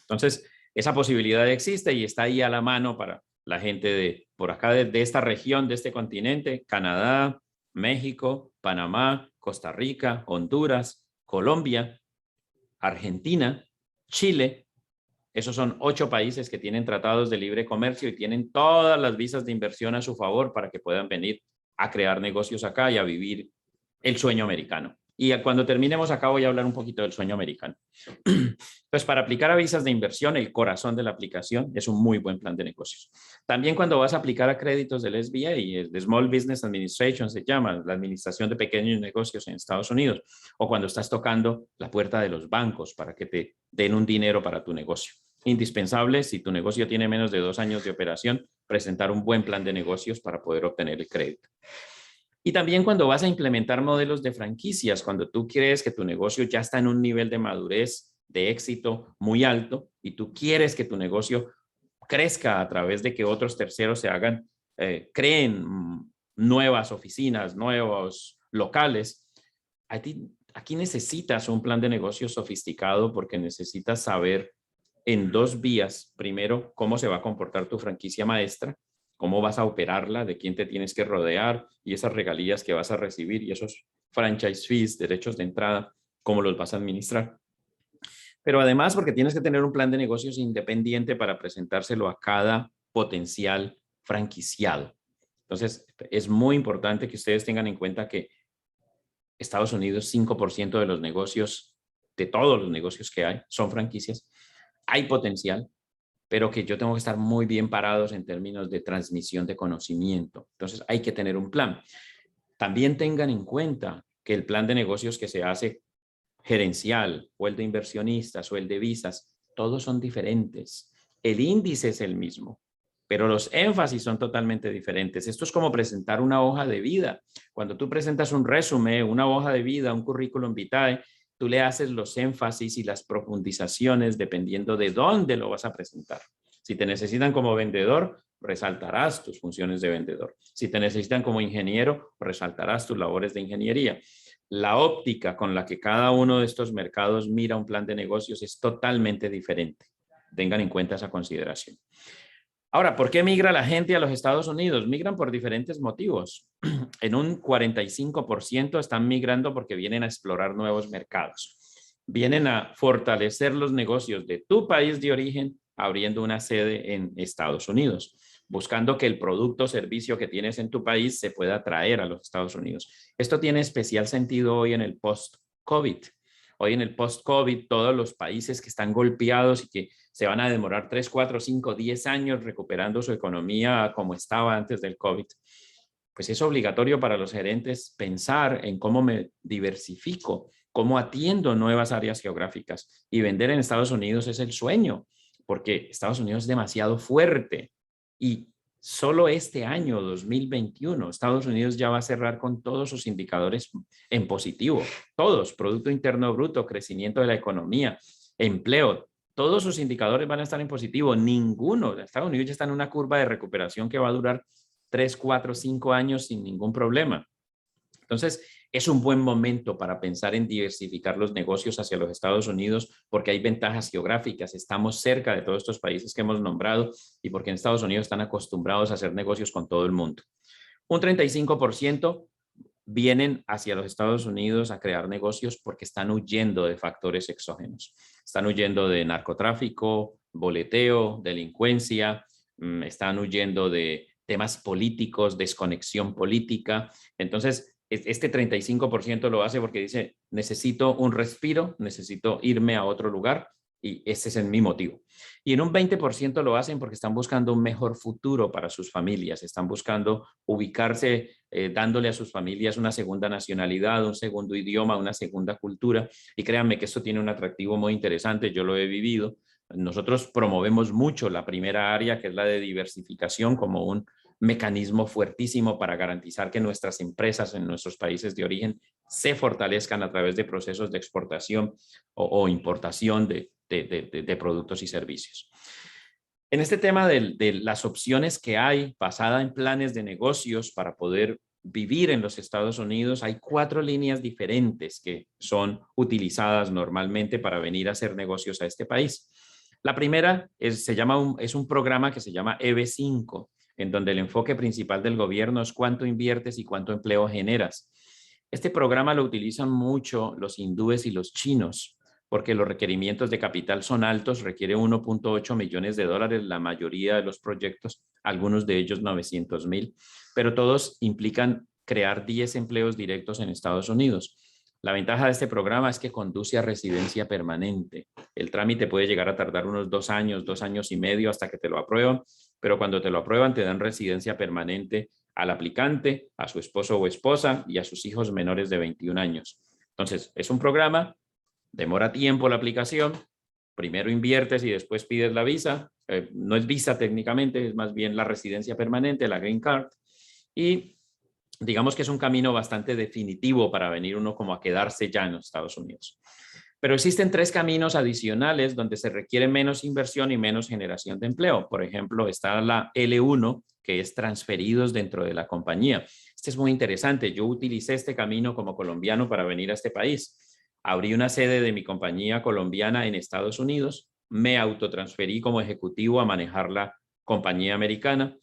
Entonces, esa posibilidad existe y está ahí a la mano para la gente de por acá, de esta región, de este continente, Canadá, México, Panamá, Costa Rica, Honduras, Colombia, Argentina, Chile. Esos son 8 países que tienen tratados de libre comercio y tienen todas las visas de inversión a su favor para que puedan venir a crear negocios acá y a vivir el sueño americano. Y cuando terminemos acá voy a hablar un poquito del sueño americano. Entonces, para aplicar a visas de inversión, el corazón de la aplicación es un muy buen plan de negocios. También cuando vas a aplicar a créditos del SBA, el Small Business Administration se llama, la administración de pequeños negocios en Estados Unidos, o cuando estás tocando la puerta de los bancos para que te den un dinero para tu negocio. Indispensable, si tu negocio tiene menos de 2 años de operación, presentar un buen plan de negocios para poder obtener el crédito. Y también cuando vas a implementar modelos de franquicias, cuando tú crees que tu negocio ya está en un nivel de madurez, de éxito muy alto, y tú quieres que tu negocio crezca a través de que otros terceros se hagan, creen nuevas oficinas, nuevos locales. Aquí necesitas un plan de negocio sofisticado porque necesitas saber en dos vías. Primero, cómo se va a comportar tu franquicia maestra, cómo vas a operarla, de quién te tienes que rodear y esas regalías que vas a recibir y esos franchise fees, derechos de entrada, cómo los vas a administrar. Pero además porque tienes que tener un plan de negocios independiente para presentárselo a cada potencial franquiciado. Entonces, es muy importante que ustedes tengan en cuenta que Estados Unidos, 5% de los negocios, de todos los negocios que hay, son franquicias. Hay potencial, pero que yo tengo que estar muy bien parados en términos de transmisión de conocimiento. Entonces, hay que tener un plan. También tengan en cuenta que el plan de negocios que se hace gerencial o el de inversionistas o el de visas, todos son diferentes. El índice es el mismo, pero los énfasis son totalmente diferentes. Esto es como presentar una hoja de vida. Cuando tú presentas un resumen, una hoja de vida, un currículum vitae, tú le haces los énfasis y las profundizaciones dependiendo de dónde lo vas a presentar. Si te necesitan como vendedor, resaltarás tus funciones de vendedor. Si te necesitan como ingeniero, resaltarás tus labores de ingeniería. La óptica con la que cada uno de estos mercados mira un plan de negocios es totalmente diferente. Tengan en cuenta esa consideración. Ahora, ¿por qué migra la gente a los Estados Unidos? Migran por diferentes motivos. En un 45% están migrando porque vienen a explorar nuevos mercados. Vienen a fortalecer los negocios de tu país de origen, abriendo una sede en Estados Unidos, buscando que el producto o servicio que tienes en tu país se pueda traer a los Estados Unidos. Esto tiene especial sentido hoy en el post-COVID. Hoy en el post-COVID, todos los países que están golpeados y que se van a demorar 3, 4, 5, 10 años recuperando su economía como estaba antes del COVID, pues es obligatorio para los gerentes pensar en cómo me diversifico, cómo atiendo nuevas áreas geográficas. Y vender en Estados Unidos es el sueño, porque Estados Unidos es demasiado fuerte. Y solo este año, 2021, Estados Unidos ya va a cerrar con todos sus indicadores en positivo. Todos, Producto Interno Bruto, crecimiento de la economía, empleo, todos sus indicadores van a estar en positivo. Ninguno. Estados Unidos ya está en una curva de recuperación que va a durar 3, 4, 5 años sin ningún problema. Entonces, es un buen momento para pensar en diversificar los negocios hacia los Estados Unidos porque hay ventajas geográficas. Estamos cerca de todos estos países que hemos nombrado y porque en Estados Unidos están acostumbrados a hacer negocios con todo el mundo. Un 35% vienen hacia los Estados Unidos a crear negocios porque están huyendo de factores exógenos. Están huyendo de narcotráfico, boleteo, delincuencia, están huyendo de temas políticos, desconexión política. Entonces, este 35% lo hace porque dice, necesito un respiro, necesito irme a otro lugar y ese es mi motivo. Y en un 20% lo hacen porque están buscando un mejor futuro para sus familias, están buscando ubicarse, dándole a sus familias una segunda nacionalidad, un segundo idioma, una segunda cultura. Y créanme que esto tiene un atractivo muy interesante, yo lo he vivido. Nosotros promovemos mucho la primera área, que es la de diversificación, como un mecanismo fuertísimo para garantizar que nuestras empresas en nuestros países de origen se fortalezcan a través de procesos de exportación o importación de productos y servicios. En este tema de las opciones que hay basada en planes de negocios para poder vivir en los Estados Unidos, hay 4 líneas diferentes que son utilizadas normalmente para venir a hacer negocios a este país. La primera es un programa que se llama EB5, en donde el enfoque principal del gobierno es cuánto inviertes y cuánto empleo generas. Este programa lo utilizan mucho los hindúes y los chinos, porque los requerimientos de capital son altos, requiere 1.8 millones de dólares la mayoría de los proyectos, algunos de ellos 900,000, pero todos implican crear 10 empleos directos en Estados Unidos. La ventaja de este programa es que conduce a residencia permanente. El trámite puede llegar a tardar unos 2 años, 2 años y medio hasta que te lo aprueban, pero cuando te lo aprueban te dan residencia permanente al aplicante, a su esposo o esposa y a sus hijos menores de 21 años. Entonces, es un programa, demora tiempo la aplicación, primero inviertes y después pides la visa. No es visa técnicamente, es más bien la residencia permanente, la green card. Y digamos que es un camino bastante definitivo para venir uno como a quedarse ya en los Estados Unidos. Pero existen 3 caminos adicionales donde se requiere menos inversión y menos generación de empleo. Por ejemplo, está la L1, que es transferidos dentro de la compañía. Este es muy interesante. Yo utilicé este camino como colombiano para venir a este país. Abrí una sede de mi compañía colombiana en Estados Unidos. Me autotransferí como ejecutivo a manejar la compañía americana.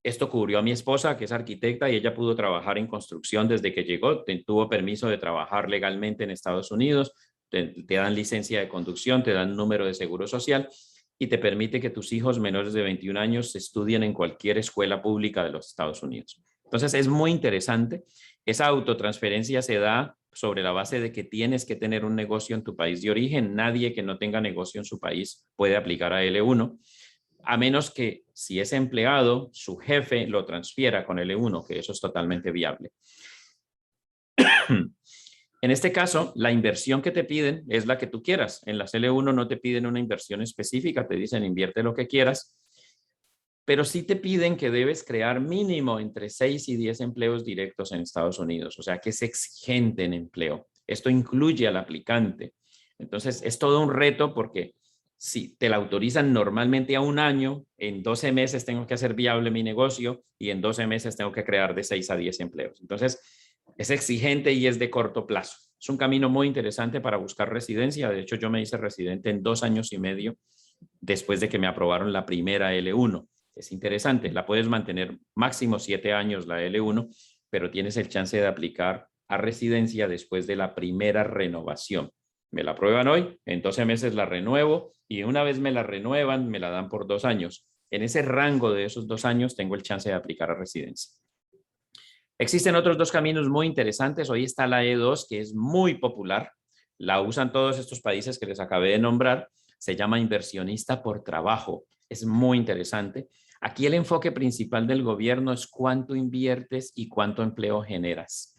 Esto cubrió a mi esposa, que es arquitecta, y ella pudo trabajar en construcción desde que llegó. Tuvo permiso de trabajar legalmente en Estados Unidos. Te dan licencia de conducción, te dan número de seguro social y te permite que tus hijos menores de 21 años estudien en cualquier escuela pública de los Estados Unidos. Entonces es muy interesante. Esa autotransferencia se da sobre la base de que tienes que tener un negocio en tu país de origen. Nadie que no tenga negocio en su país puede aplicar a L1, a menos que si es empleado, su jefe lo transfiera con L1, que eso es totalmente viable. En este caso, la inversión que te piden es la que tú quieras. En las L1 no te piden una inversión específica, te dicen invierte lo que quieras, pero sí te piden que debes crear mínimo entre 6 y 10 empleos directos en Estados Unidos, o sea que es exigente en empleo. Esto incluye al aplicante. Entonces, es todo un reto porque si te la autorizan normalmente a un año, en 12 meses tengo que hacer viable mi negocio y en 12 meses tengo que crear de 6 a 10 empleos. Entonces, es exigente y es de corto plazo. Es un camino muy interesante para buscar residencia. De hecho, yo me hice residente en 2 años y medio después de que me aprobaron la primera L1. Es interesante, la puedes mantener máximo 7 años la L1, pero tienes el chance de aplicar a residencia después de la primera renovación. Me la aprueban hoy, en 12 meses la renuevo y una vez me la renuevan, me la dan por 2 años. En ese rango de esos 2 años tengo el chance de aplicar a residencia. Existen otros 2 caminos muy interesantes. Hoy está la E2, que es muy popular. La usan todos estos países que les acabé de nombrar. Se llama inversionista por trabajo. Es muy interesante. Aquí el enfoque principal del gobierno es cuánto inviertes y cuánto empleo generas.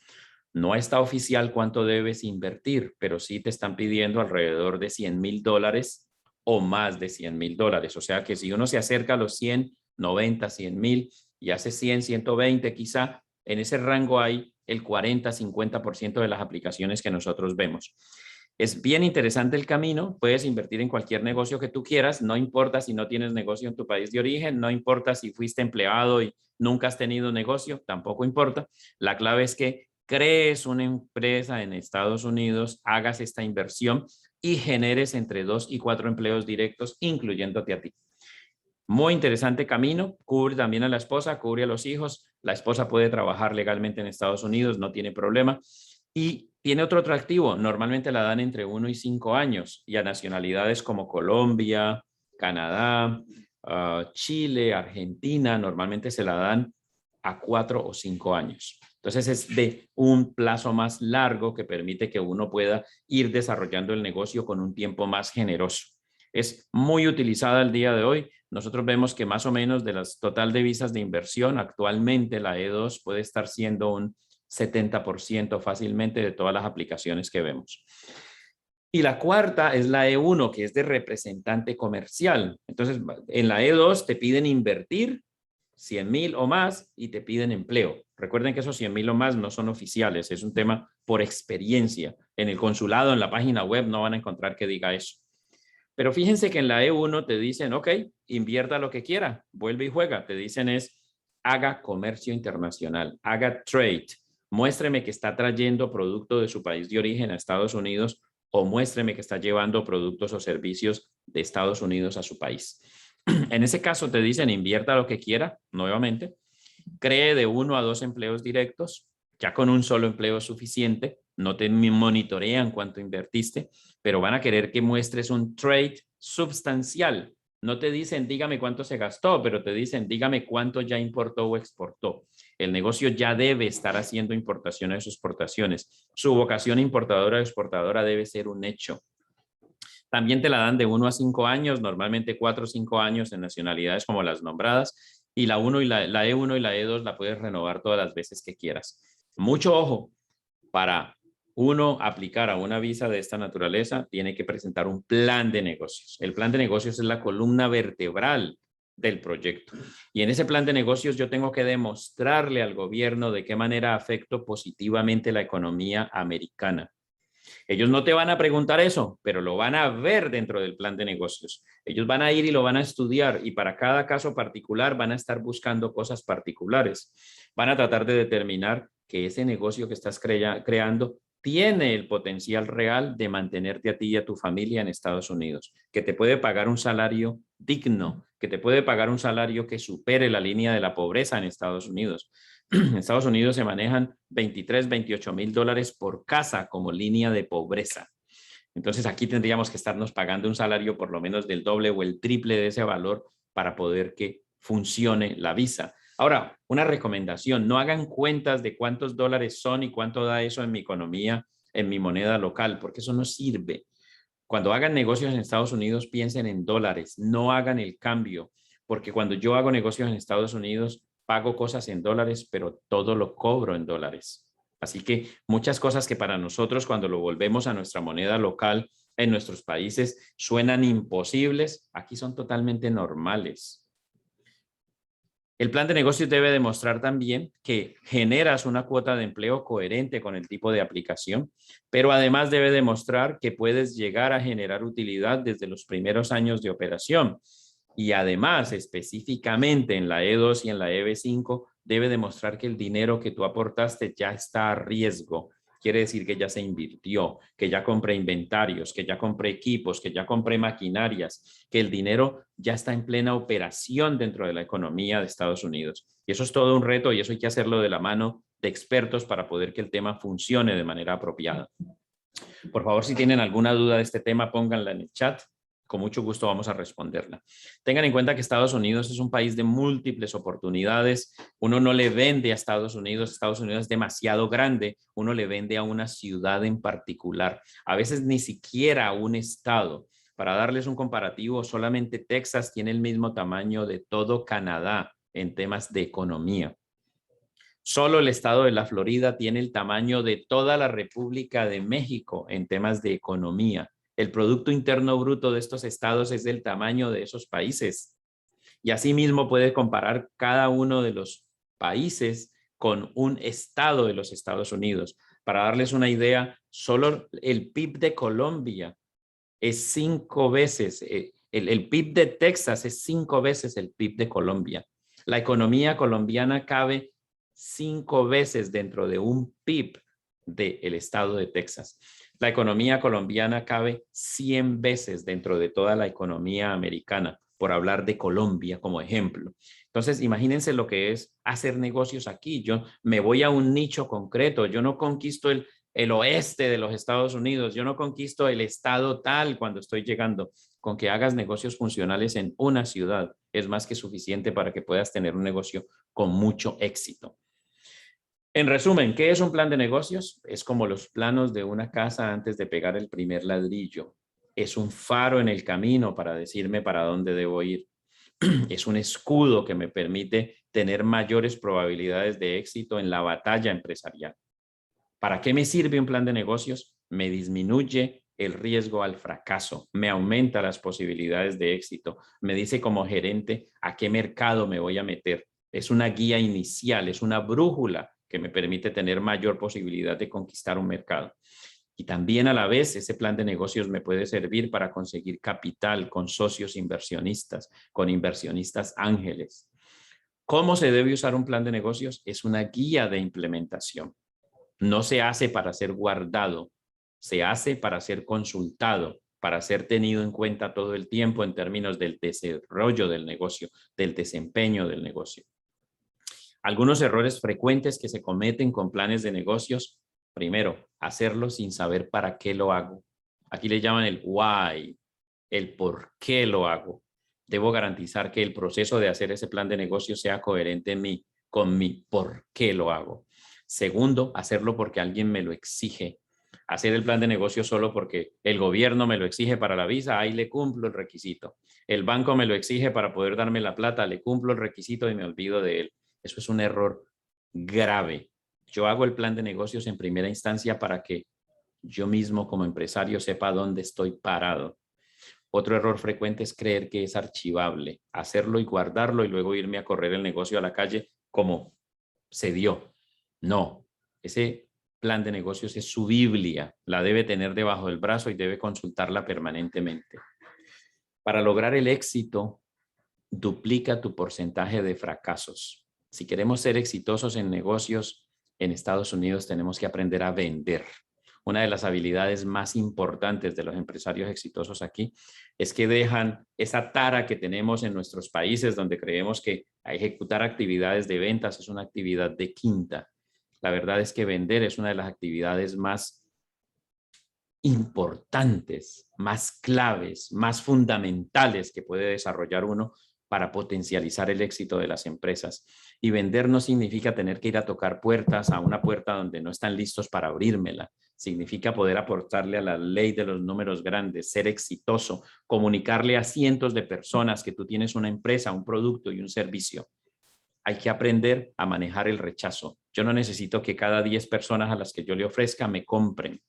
No está oficial cuánto debes invertir, pero sí te están pidiendo alrededor de $100,000 o más de $100,000. O sea que si uno se acerca a los 100, 90, 100,000 y hace 100, 120 quizá, en ese rango hay el 40-50% de las aplicaciones que nosotros vemos. Es bien interesante el camino, puedes invertir en cualquier negocio que tú quieras, no importa si no tienes negocio en tu país de origen, no importa si fuiste empleado y nunca has tenido negocio, tampoco importa. La clave es que crees una empresa en Estados Unidos, hagas esta inversión y generes entre 2 y 4 empleos directos, incluyéndote a ti. Muy interesante camino, cubre también a la esposa, cubre a los hijos. La esposa puede trabajar legalmente en Estados Unidos, no tiene problema. Y tiene otro atractivo, normalmente la dan entre 1 y 5 años y a nacionalidades como Colombia, Canadá, Chile, Argentina, normalmente se la dan a 4 o 5 años. Entonces es de un plazo más largo que permite que uno pueda ir desarrollando el negocio con un tiempo más generoso. Es muy utilizada el día de hoy. Nosotros vemos que más o menos de las total de visas de inversión, actualmente la E2 puede estar siendo un 70% fácilmente de todas las aplicaciones que vemos. Y la cuarta es la E1, que es de representante comercial. Entonces, en la E2 te piden invertir 100,000 o más y te piden empleo. Recuerden que esos 100,000 o más no son oficiales, es un tema por experiencia. En el consulado, en la página web, no van a encontrar que diga eso. Pero fíjense que en la E1 te dicen, ok, invierta lo que quiera, vuelve y juega. Te dicen haga comercio internacional, haga trade, muéstreme que está trayendo producto de su país de origen a Estados Unidos o muéstreme que está llevando productos o servicios de Estados Unidos a su país. En ese caso te dicen invierta lo que quiera, nuevamente, cree de 1 a 2 empleos directos, ya con un solo empleo es suficiente, no te monitorean cuánto invertiste, pero van a querer que muestres un trade sustancial. No te dicen dígame cuánto se gastó, pero te dicen dígame cuánto ya importó o exportó. El negocio ya debe estar haciendo importaciones o exportaciones. Su vocación importadora o exportadora debe ser un hecho. También te la dan de 1 a 5 años, normalmente 4 o 5 años en nacionalidades como las nombradas, y la E1 y la E2 la puedes renovar todas las veces que quieras. Mucho ojo, para uno aplicar a una visa de esta naturaleza, tiene que presentar un plan de negocios. El plan de negocios es la columna vertebral del proyecto. Y en ese plan de negocios yo tengo que demostrarle al gobierno de qué manera afecto positivamente la economía americana. Ellos no te van a preguntar eso, pero lo van a ver dentro del plan de negocios. Ellos van a ir y lo van a estudiar y para cada caso particular van a estar buscando cosas particulares. Van a tratar de determinar que ese negocio que estás creando tiene el potencial real de mantenerte a ti y a tu familia en Estados Unidos, que te puede pagar un salario digno, que te puede pagar un salario que supere la línea de la pobreza en Estados Unidos. En Estados Unidos se manejan 23, 28 mil dólares por casa como línea de pobreza. Entonces aquí tendríamos que estarnos pagando un salario por lo menos del doble o el triple de ese valor para poder que funcione la visa. Ahora, una recomendación, no hagan cuentas de cuántos dólares son y cuánto da eso en mi economía, en mi moneda local, porque eso no sirve. Cuando hagan negocios en Estados Unidos, piensen en dólares, no hagan el cambio, porque cuando yo hago negocios en Estados Unidos, pago cosas en dólares, pero todo lo cobro en dólares. Así que muchas cosas que para nosotros, cuando lo volvemos a nuestra moneda local en nuestros países, suenan imposibles, aquí son totalmente normales. El plan de negocios debe demostrar también que generas una cuota de empleo coherente con el tipo de aplicación, pero además debe demostrar que puedes llegar a generar utilidad desde los primeros años de operación. Y además, específicamente en la E2 y en la EB5, debe demostrar que el dinero que tú aportaste ya está a riesgo. Quiere decir que ya se invirtió, que ya compré inventarios, que ya compré equipos, que ya compré maquinarias, que el dinero ya está en plena operación dentro de la economía de Estados Unidos. Y eso es todo un reto y eso hay que hacerlo de la mano de expertos para poder que el tema funcione de manera apropiada. Por favor, si tienen alguna duda de este tema, pónganla en el chat. Con mucho gusto vamos a responderla. Tengan en cuenta que Estados Unidos es un país de múltiples oportunidades. Uno no le vende a Estados Unidos es demasiado grande, uno le vende a una ciudad en particular, a veces ni siquiera a un estado. Para darles un comparativo, solamente Texas tiene el mismo tamaño de todo Canadá en temas de economía. Solo el estado de la Florida tiene el tamaño de toda la República de México en temas de economía. El Producto Interno Bruto de estos estados es del tamaño de esos países. Y asimismo puede comparar cada uno de los países con un estado de los Estados Unidos. Para darles una idea, solo el PIB de Colombia es 5 veces, el PIB de Texas es 5 veces el PIB de Colombia. La economía colombiana cabe 5 veces dentro de un PIB del estado de Texas. La economía colombiana cabe 100 veces dentro de toda la economía americana, por hablar de Colombia como ejemplo. Entonces, imagínense lo que es hacer negocios aquí. Yo me voy a un nicho concreto, yo no conquisto el oeste de los Estados Unidos, yo no conquisto el estado tal cuando estoy llegando. Con que hagas negocios funcionales en una ciudad es más que suficiente para que puedas tener un negocio con mucho éxito. En resumen, ¿qué es un plan de negocios? Es como los planos de una casa antes de pegar el primer ladrillo. Es un faro en el camino para decirme para dónde debo ir. Es un escudo que me permite tener mayores probabilidades de éxito en la batalla empresarial. ¿Para qué me sirve un plan de negocios? Me disminuye el riesgo al fracaso, me aumenta las posibilidades de éxito, me dice como gerente a qué mercado me voy a meter. Es una guía inicial, es una brújula que me permite tener mayor posibilidad de conquistar un mercado. Y también a la vez ese plan de negocios me puede servir para conseguir capital con socios inversionistas, con inversionistas ángeles. ¿Cómo se debe usar un plan de negocios? Es una guía de implementación. No se hace para ser guardado, se hace para ser consultado, para ser tenido en cuenta todo el tiempo en términos del desarrollo del negocio, del desempeño del negocio. Algunos errores frecuentes que se cometen con planes de negocios. Primero, hacerlo sin saber para qué lo hago. Aquí le llaman el why, el por qué lo hago. Debo garantizar que el proceso de hacer ese plan de negocio sea coherente con mi por qué lo hago. Segundo, hacerlo porque alguien me lo exige. Hacer el plan de negocio solo porque el gobierno me lo exige para la visa, ahí le cumplo el requisito. El banco me lo exige para poder darme la plata, le cumplo el requisito y me olvido de él. Eso es un error grave. Yo hago el plan de negocios en primera instancia para que yo mismo como empresario sepa dónde estoy parado. Otro error frecuente es creer que es archivable, hacerlo y guardarlo y luego irme a correr el negocio a la calle como se dio. No, ese plan de negocios es su Biblia, la debe tener debajo del brazo y debe consultarla permanentemente. Para lograr el éxito, duplica tu porcentaje de fracasos. Si queremos ser exitosos en negocios en Estados Unidos, tenemos que aprender a vender. Una de las habilidades más importantes de los empresarios exitosos aquí es que dejan esa tara que tenemos en nuestros países donde creemos que ejecutar actividades de ventas es una actividad de quinta. La verdad es que vender es una de las actividades más importantes, más claves, más fundamentales que puede desarrollar uno para potencializar el éxito de las empresas. Y vender no significa tener que ir a tocar puertas a una puerta donde no están listos para abrírmela. Significa poder aportarle a la ley de los números grandes, ser exitoso, comunicarle a cientos de personas que tú tienes una empresa, un producto y un servicio. Hay que aprender a manejar el rechazo. Yo no necesito que cada 10 personas a las que yo le ofrezca me compren.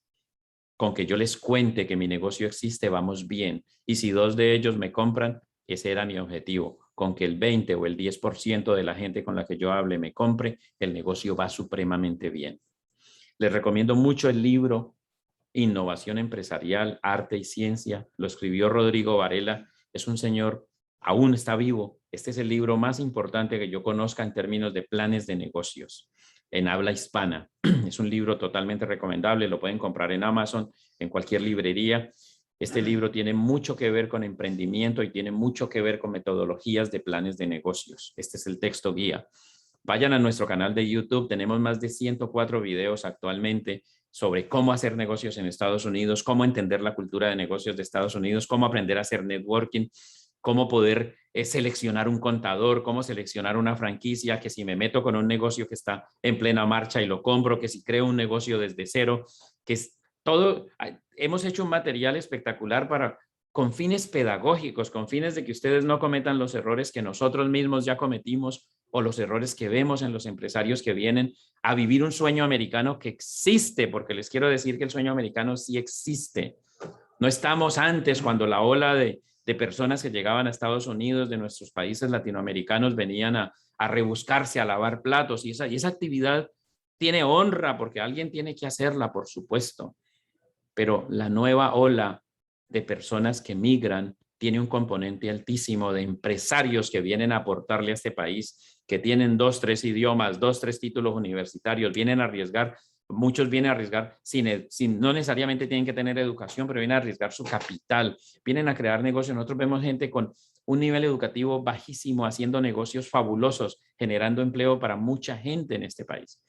Con que yo les cuente que mi negocio existe, vamos bien. Y si 2 de ellos me compran, ese era mi objetivo. Con que el 20 o el 10% de la gente con la que yo hable me compre, el negocio va supremamente bien. Les recomiendo mucho el libro Innovación Empresarial, Arte y Ciencia. Lo escribió Rodrigo Varela. Es un señor, aún está vivo. Este es el libro más importante que yo conozca en términos de planes de negocios en habla hispana. Es un libro totalmente recomendable. Lo pueden comprar en Amazon, en cualquier librería. Este libro tiene mucho que ver con emprendimiento y tiene mucho que ver con metodologías de planes de negocios. Este es el texto guía. Vayan a nuestro canal de YouTube. Tenemos más de 104 videos actualmente sobre cómo hacer negocios en Estados Unidos, cómo entender la cultura de negocios de Estados Unidos, cómo aprender a hacer networking, cómo poder seleccionar un contador, cómo seleccionar una franquicia, que si me meto con un negocio que está en plena marcha y lo compro, que si creo un negocio desde cero, que es todo. Hemos hecho un material espectacular con fines pedagógicos, con fines de que ustedes no cometan los errores que nosotros mismos ya cometimos o los errores que vemos en los empresarios que vienen a vivir un sueño americano que existe, porque les quiero decir que el sueño americano sí existe. No estamos antes cuando la ola de personas que llegaban a Estados Unidos de nuestros países latinoamericanos venían a rebuscarse, a lavar platos, y esa actividad tiene honra porque alguien tiene que hacerla, por supuesto, pero la nueva ola de personas que migran tiene un componente altísimo de empresarios que vienen a aportarle a este país, que tienen 2, 3 idiomas, 2, 3 títulos universitarios, vienen a arriesgar. Muchos vienen a arriesgar no necesariamente tienen que tener educación, pero vienen a arriesgar su capital, vienen a crear negocios. Nosotros vemos gente con un nivel educativo bajísimo haciendo negocios fabulosos, generando empleo para mucha gente en este país.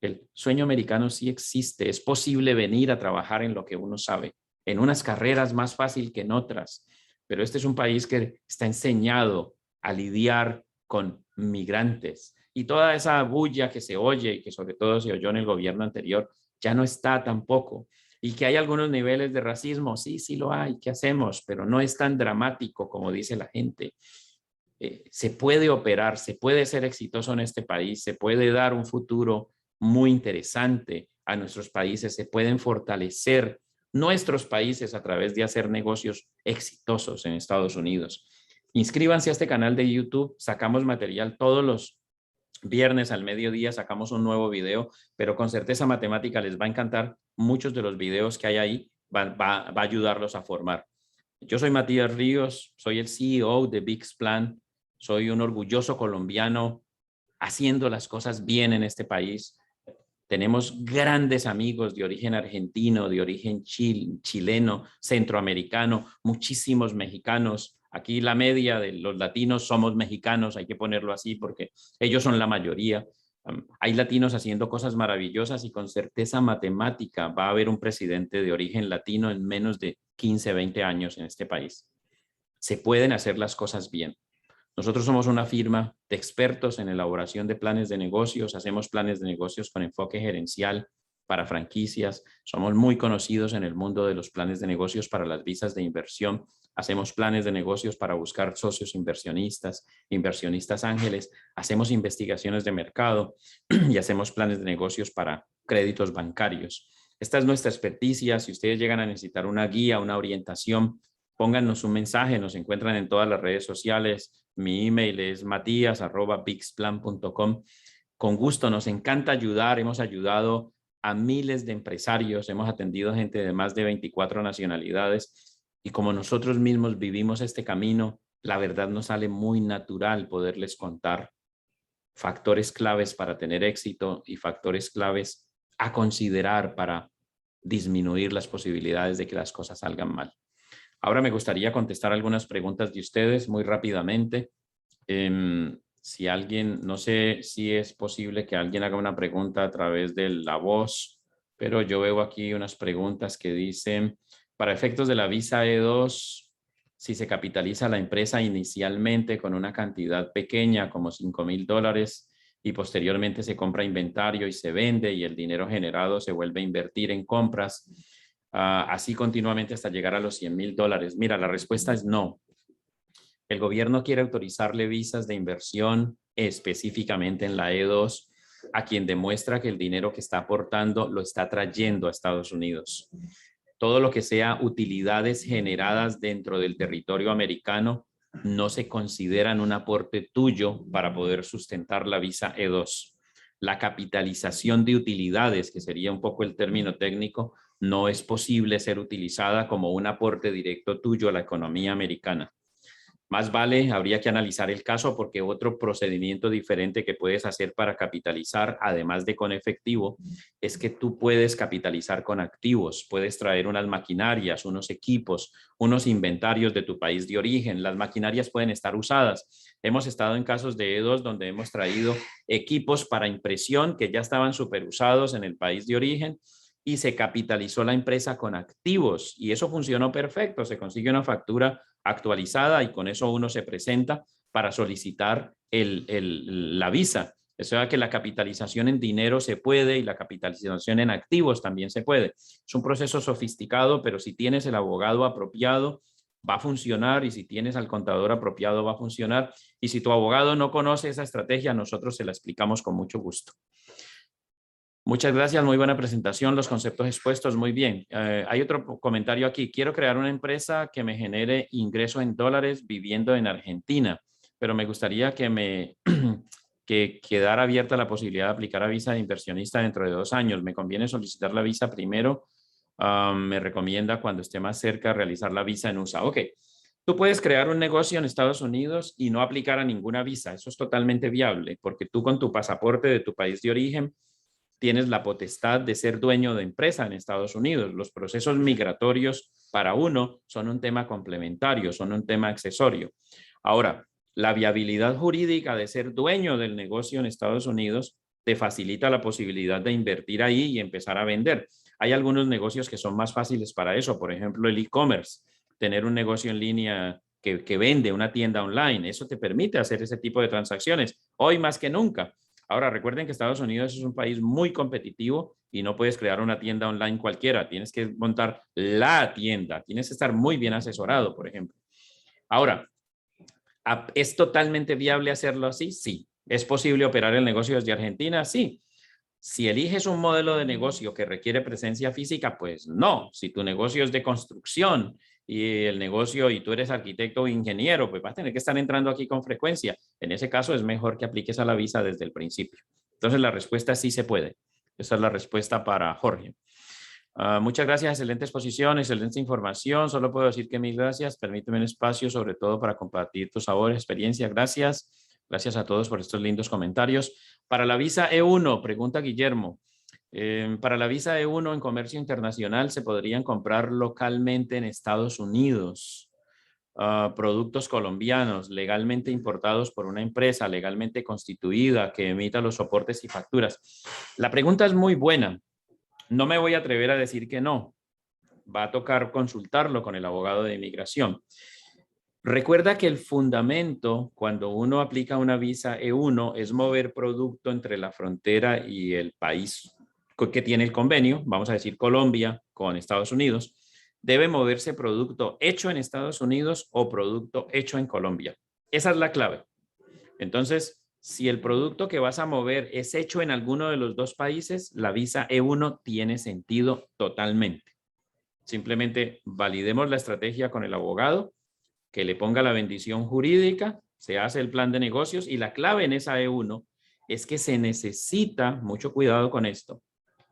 El sueño americano sí existe, es posible venir a trabajar en lo que uno sabe, en unas carreras más fácil que en otras, pero este es un país que está enseñado a lidiar con migrantes. Y toda esa bulla que se oye y que sobre todo se oyó en el gobierno anterior, ya no está tampoco. Y que hay algunos niveles de racismo, sí, sí lo hay, ¿qué hacemos? Pero no es tan dramático como dice la gente. Se puede operar, se puede ser exitoso en este país, se puede dar un futuro muy interesante a nuestros países, se pueden fortalecer nuestros países a través de hacer negocios exitosos en Estados Unidos. Inscríbanse a este canal de YouTube, sacamos material todos los viernes al mediodía, sacamos un nuevo video, pero con certeza matemática les va a encantar. Muchos de los videos que hay ahí va a ayudarlos a formar. Yo soy Matías Ríos, soy el CEO de Bixplan, soy un orgulloso colombiano haciendo las cosas bien en este país. Tenemos grandes amigos de origen argentino, de origen chileno, centroamericano, muchísimos mexicanos. Aquí la media de los latinos somos mexicanos, hay que ponerlo así porque ellos son la mayoría. Hay latinos haciendo cosas maravillosas y con certeza matemática va a haber un presidente de origen latino en menos de 15, 20 años en este país. Se pueden hacer las cosas bien. Nosotros somos una firma de expertos en elaboración de planes de negocios, hacemos planes de negocios con enfoque gerencial para franquicias, somos muy conocidos en el mundo de los planes de negocios para las visas de inversión, hacemos planes de negocios para buscar socios inversionistas, inversionistas ángeles, hacemos investigaciones de mercado y hacemos planes de negocios para créditos bancarios. Esta es nuestra experticia. Si ustedes llegan a necesitar una guía, una orientación, póngannos un mensaje, nos encuentran en todas las redes sociales. Mi email es matias@bixplan.com. Con gusto, nos encanta ayudar. Hemos ayudado a miles de empresarios, hemos atendido gente de más de 24 nacionalidades y como nosotros mismos vivimos este camino, la verdad nos sale muy natural poderles contar factores claves para tener éxito y factores claves a considerar para disminuir las posibilidades de que las cosas salgan mal. Ahora me gustaría contestar algunas preguntas de ustedes muy rápidamente. Si alguien, no sé si es posible que alguien haga una pregunta a través de la voz, pero yo veo aquí unas preguntas que dicen, para efectos de la visa E2, si se capitaliza la empresa inicialmente con una cantidad pequeña como $5,000 y posteriormente se compra inventario y se vende y el dinero generado se vuelve a invertir en compras, así continuamente hasta llegar a los $100,000. Mira, la respuesta es no. El gobierno quiere autorizarle visas de inversión específicamente en la E2 a quien demuestra que el dinero que está aportando lo está trayendo a Estados Unidos. Todo lo que sea utilidades generadas dentro del territorio americano no se consideran un aporte tuyo para poder sustentar la visa E2. La capitalización de utilidades, que sería un poco el término técnico, no es posible ser utilizada como un aporte directo tuyo a la economía americana. Más vale, habría que analizar el caso porque otro procedimiento diferente que puedes hacer para capitalizar, además de con efectivo, es que tú puedes capitalizar con activos. Puedes traer unas maquinarias, unos equipos, unos inventarios de tu país de origen. Las maquinarias pueden estar usadas. Hemos estado en casos de E2 donde hemos traído equipos para impresión que ya estaban superusados en el país de origen y se capitalizó la empresa con activos y eso funcionó perfecto. Se consigue una factura actualizada y con eso uno se presenta para solicitar la visa. O sea que la capitalización en dinero se puede y la capitalización en activos también se puede. Es un proceso sofisticado, pero si tienes el abogado apropiado, va a funcionar y si tienes al contador apropiado, va a funcionar. Y si tu abogado no conoce esa estrategia, nosotros se la explicamos con mucho gusto. Muchas gracias, muy buena presentación, los conceptos expuestos, muy bien. Hay otro comentario aquí. Quiero crear una empresa que me genere ingreso en dólares viviendo en Argentina, pero me gustaría que quedara abierta la posibilidad de aplicar a visa de inversionista dentro de 2 años. Me conviene solicitar la visa primero. Me recomienda cuando esté más cerca realizar la visa en USA. Ok, tú puedes crear un negocio en Estados Unidos y no aplicar a ninguna visa. Eso es totalmente viable porque tú con tu pasaporte de tu país de origen tienes la potestad de ser dueño de empresa en Estados Unidos. Los procesos migratorios para uno son un tema complementario, son un tema accesorio. Ahora, la viabilidad jurídica de ser dueño del negocio en Estados Unidos te facilita la posibilidad de invertir ahí y empezar a vender. Hay algunos negocios que son más fáciles para eso, por ejemplo, el e-commerce, tener un negocio en línea que vende una tienda online, eso te permite hacer ese tipo de transacciones, hoy más que nunca. Ahora, recuerden que Estados Unidos es un país muy competitivo y no puedes crear una tienda online cualquiera. Tienes que montar la tienda. Tienes que estar muy bien asesorado, por ejemplo. Ahora, ¿es totalmente viable hacerlo así? Sí. ¿Es posible operar el negocio desde Argentina? Sí. Si eliges un modelo de negocio que requiere presencia física, pues no. Si tu negocio es de construcción y el negocio y tú eres arquitecto o ingeniero, pues vas a tener que estar entrando aquí con frecuencia. En ese caso es mejor que apliques a la visa desde el principio. Entonces la respuesta es sí se puede. Esa es la respuesta para Jorge. Muchas gracias, excelente exposición, excelente información. Solo puedo decir que mil gracias. Permíteme un espacio sobre todo para compartir tus sabores, experiencia. Gracias. Gracias a todos por estos lindos comentarios. Para la visa E1, pregunta Guillermo. Para la visa E1 en comercio internacional se podrían comprar localmente en Estados Unidos productos colombianos legalmente importados por una empresa legalmente constituida que emita los soportes y facturas. La pregunta es muy buena. No me voy a atrever a decir que no. Va a tocar consultarlo con el abogado de inmigración. Recuerda que el fundamento cuando uno aplica una visa E1 es mover producto entre la frontera y el país que tiene el convenio, vamos a decir Colombia con Estados Unidos, debe moverse producto hecho en Estados Unidos o producto hecho en Colombia. Esa es la clave. Entonces, si el producto que vas a mover es hecho en alguno de los dos países, la visa E1 tiene sentido totalmente. Simplemente validemos la estrategia con el abogado, que le ponga la bendición jurídica, se hace el plan de negocios y la clave en esa E1 es que se necesita, mucho cuidado con esto,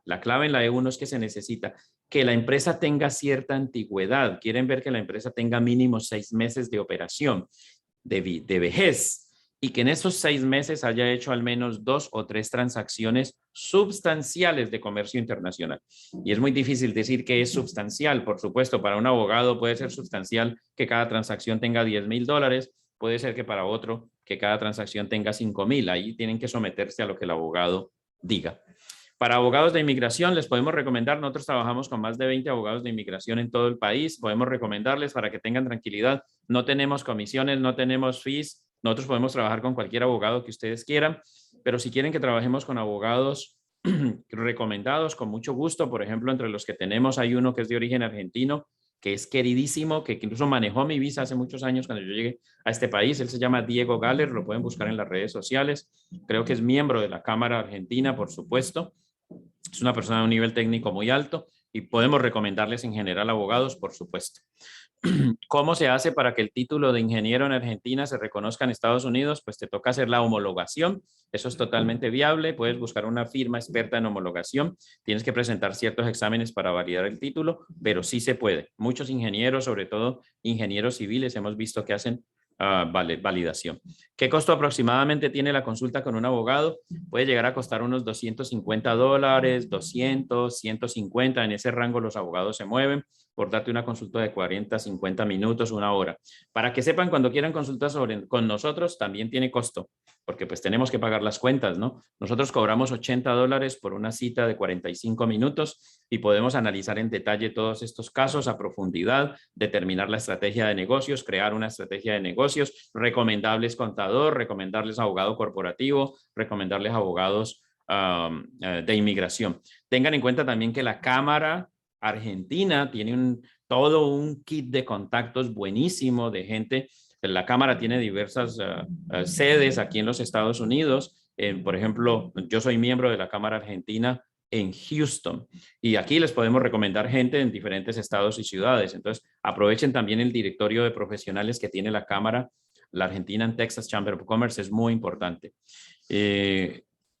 la clave en la E1 es que se necesita que la empresa tenga cierta antigüedad. Quieren ver que la empresa tenga mínimo 6 meses de operación, de vejez, y que en esos 6 meses haya hecho al menos 2 o 3 transacciones substanciales de comercio internacional. Y es muy difícil decir que es substancial. Por supuesto, para un abogado puede ser substancial que cada transacción tenga $10,000, puede ser que para otro que cada transacción tenga 5,000. Ahí tienen que someterse a lo que el abogado diga. Para abogados de inmigración les podemos recomendar, nosotros trabajamos con más de 20 abogados de inmigración en todo el país, podemos recomendarles para que tengan tranquilidad, no tenemos comisiones, no tenemos fees, nosotros podemos trabajar con cualquier abogado que ustedes quieran, pero si quieren que trabajemos con abogados recomendados, con mucho gusto, por ejemplo, entre los que tenemos hay uno que es de origen argentino, que es queridísimo, que incluso manejó mi visa hace muchos años cuando yo llegué a este país. Él se llama Diego Galler, lo pueden buscar en las redes sociales. Creo que es miembro de la Cámara Argentina, por supuesto. Es una persona de un nivel técnico muy alto y podemos recomendarles en general abogados, por supuesto. ¿Cómo se hace para que el título de ingeniero en Argentina se reconozca en Estados Unidos? Pues te toca hacer la homologación. Eso es totalmente viable. Puedes buscar una firma experta en homologación. Tienes que presentar ciertos exámenes para validar el título, pero sí se puede. Muchos ingenieros, sobre todo ingenieros civiles, hemos visto que hacen validación. ¿Qué costo aproximadamente tiene la consulta con un abogado? Puede llegar a costar unos $250, 200, 150. En ese rango los abogados se mueven por darte una consulta de 40, 50 minutos, una hora. Para que sepan, cuando quieran consultar con nosotros, también tiene costo, porque pues tenemos que pagar las cuentas, ¿no? Nosotros cobramos $80 por una cita de 45 minutos y podemos analizar en detalle todos estos casos a profundidad, determinar la estrategia de negocios, crear una estrategia de negocios, recomendarles contador, recomendarles abogado corporativo, recomendarles abogados de inmigración. Tengan en cuenta también que la Cámara Argentina tiene todo un kit de contactos buenísimo de gente. La Cámara tiene diversas sedes aquí en los Estados Unidos. Por ejemplo, yo soy miembro de la Cámara Argentina en Houston y aquí les podemos recomendar gente en diferentes estados y ciudades. Entonces, aprovechen también el directorio de profesionales que tiene la Cámara. La Argentina en Texas Chamber of Commerce es muy importante.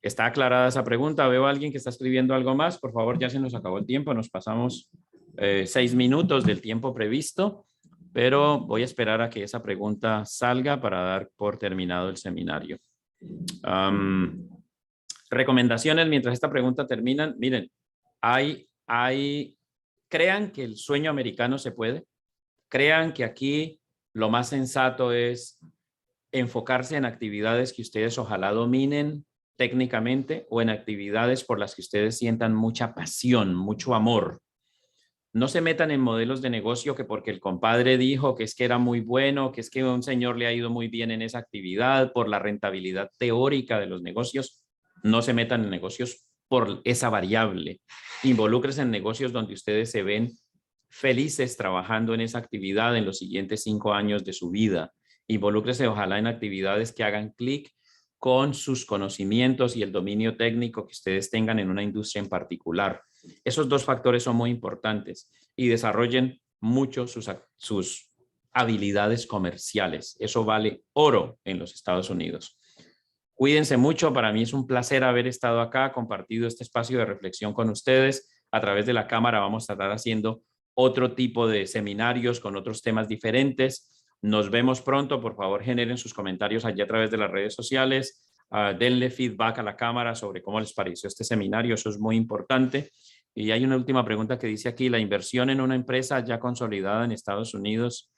¿Está aclarada esa pregunta? Veo a alguien que está escribiendo algo más. Por favor, ya se nos acabó el tiempo. Nos pasamos 6 minutos del tiempo previsto, pero voy a esperar a que esa pregunta salga para dar por terminado el seminario. Recomendaciones mientras esta pregunta termina. Miren, crean que el sueño americano se puede. Crean que aquí lo más sensato es enfocarse en actividades que ustedes ojalá dominen técnicamente o en actividades por las que ustedes sientan mucha pasión, mucho amor. No se metan en modelos de negocio que porque el compadre dijo que es que era muy bueno, que es que un señor le ha ido muy bien en esa actividad por la rentabilidad teórica de los negocios. No se metan en negocios por esa variable. Involúcrense en negocios donde ustedes se ven felices trabajando en esa actividad en los siguientes 5 años de su vida. Involúcrese ojalá en actividades que hagan clic con sus conocimientos y el dominio técnico que ustedes tengan en una industria en particular. Esos 2 factores son muy importantes y desarrollen mucho sus habilidades comerciales. Eso vale oro en los Estados Unidos. Cuídense mucho. Para mí es un placer haber estado acá, compartido este espacio de reflexión con ustedes. A través de la cámara vamos a estar haciendo otro tipo de seminarios con otros temas diferentes. Nos vemos pronto. Por favor, generen sus comentarios allí a través de las redes sociales. Denle feedback a la cámara sobre cómo les pareció este seminario. Eso es muy importante. Y hay una última pregunta que dice aquí, ¿la inversión en una empresa ya consolidada en Estados Unidos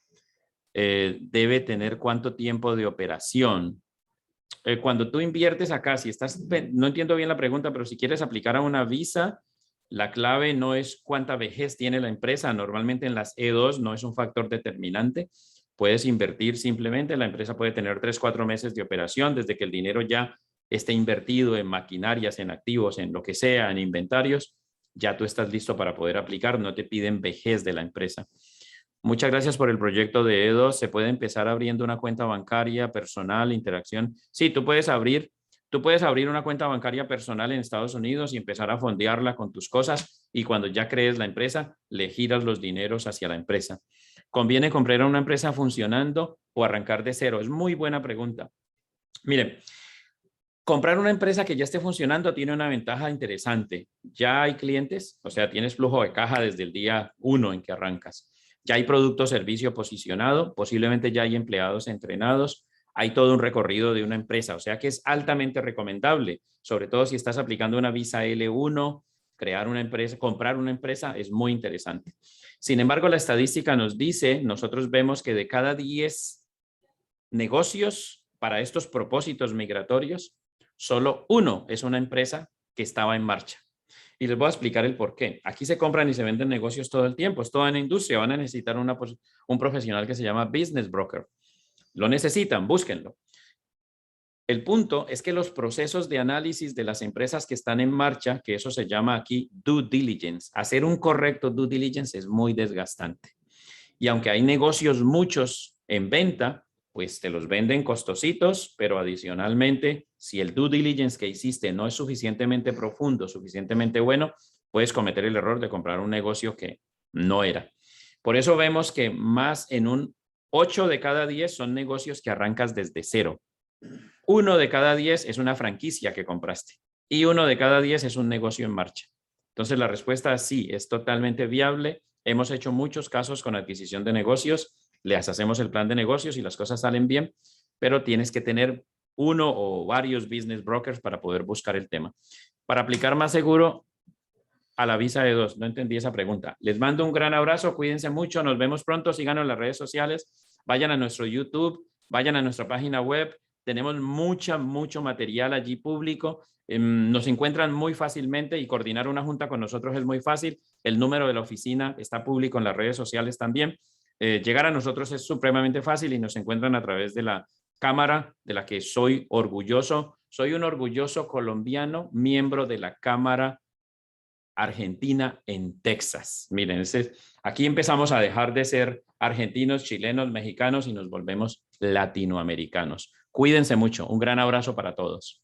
debe tener cuánto tiempo de operación? Cuando tú inviertes acá, si estás, no entiendo bien la pregunta, pero si quieres aplicar a una visa, la clave no es cuánta vejez tiene la empresa. Normalmente en las E2 no es un factor determinante. Puedes invertir simplemente, la empresa puede tener 3, 4 meses de operación desde que el dinero ya esté invertido en maquinarias, en activos, en lo que sea, en inventarios. Ya tú estás listo para poder aplicar, no te piden vejez de la empresa. Muchas gracias por el proyecto de E2. Se puede empezar abriendo una cuenta bancaria personal, interacción. Sí, tú puedes abrir una cuenta bancaria personal en Estados Unidos y empezar a fondearla con tus cosas. y cuando ya crees la empresa, le giras los dineros hacia la empresa. ¿Conviene comprar una empresa funcionando o arrancar de cero? Es muy buena pregunta. Miren, comprar una empresa que ya esté funcionando tiene una ventaja interesante. Ya hay clientes, o sea, tienes flujo de caja desde el día 1 en que arrancas. Ya hay producto o servicio posicionado, posiblemente ya hay empleados entrenados, hay todo un recorrido de una empresa, o sea que es altamente recomendable, sobre todo si estás aplicando una visa L1, crear una empresa, comprar una empresa es muy interesante. Sin embargo, la estadística nos dice, nosotros vemos que de cada 10 negocios para estos propósitos migratorios, solo uno es una empresa que estaba en marcha. Y les voy a explicar el por qué. Aquí se compran y se venden negocios todo el tiempo, es toda una industria, van a necesitar un profesional que se llama business broker. Lo necesitan, búsquenlo. El punto es que los procesos de análisis de las empresas que están en marcha, que eso se llama aquí due diligence, hacer un correcto due diligence es muy desgastante. Y aunque hay negocios muchos en venta, pues te los venden costositos, pero adicionalmente, si el due diligence que hiciste no es suficientemente profundo, suficientemente bueno, puedes cometer el error de comprar un negocio que no era. Por eso vemos que más en un 8 de cada 10 son negocios que arrancas desde cero. 1 de cada 10 es una franquicia que compraste y 1 de cada 10 es un negocio en marcha. Entonces la respuesta es sí, es totalmente viable. Hemos hecho muchos casos con adquisición de negocios, les hacemos el plan de negocios y las cosas salen bien, pero tienes que tener uno o varios business brokers para poder buscar el tema. Para aplicar más seguro a la visa de 2, no entendí esa pregunta. Les mando un gran abrazo, cuídense mucho, nos vemos pronto, síganos en las redes sociales, vayan a nuestro YouTube, vayan a nuestra página web, tenemos mucho material allí público, nos encuentran muy fácilmente y coordinar una junta con nosotros es muy fácil. El número de la oficina está público en las redes sociales también. Llegar a nosotros es supremamente fácil y nos encuentran a través de la Cámara, de la que soy orgulloso. Soy un orgulloso colombiano, miembro de la Cámara Argentina en Texas. Miren, aquí empezamos a dejar de ser argentinos, chilenos, mexicanos y nos volvemos latinoamericanos. Cuídense mucho. Un gran abrazo para todos.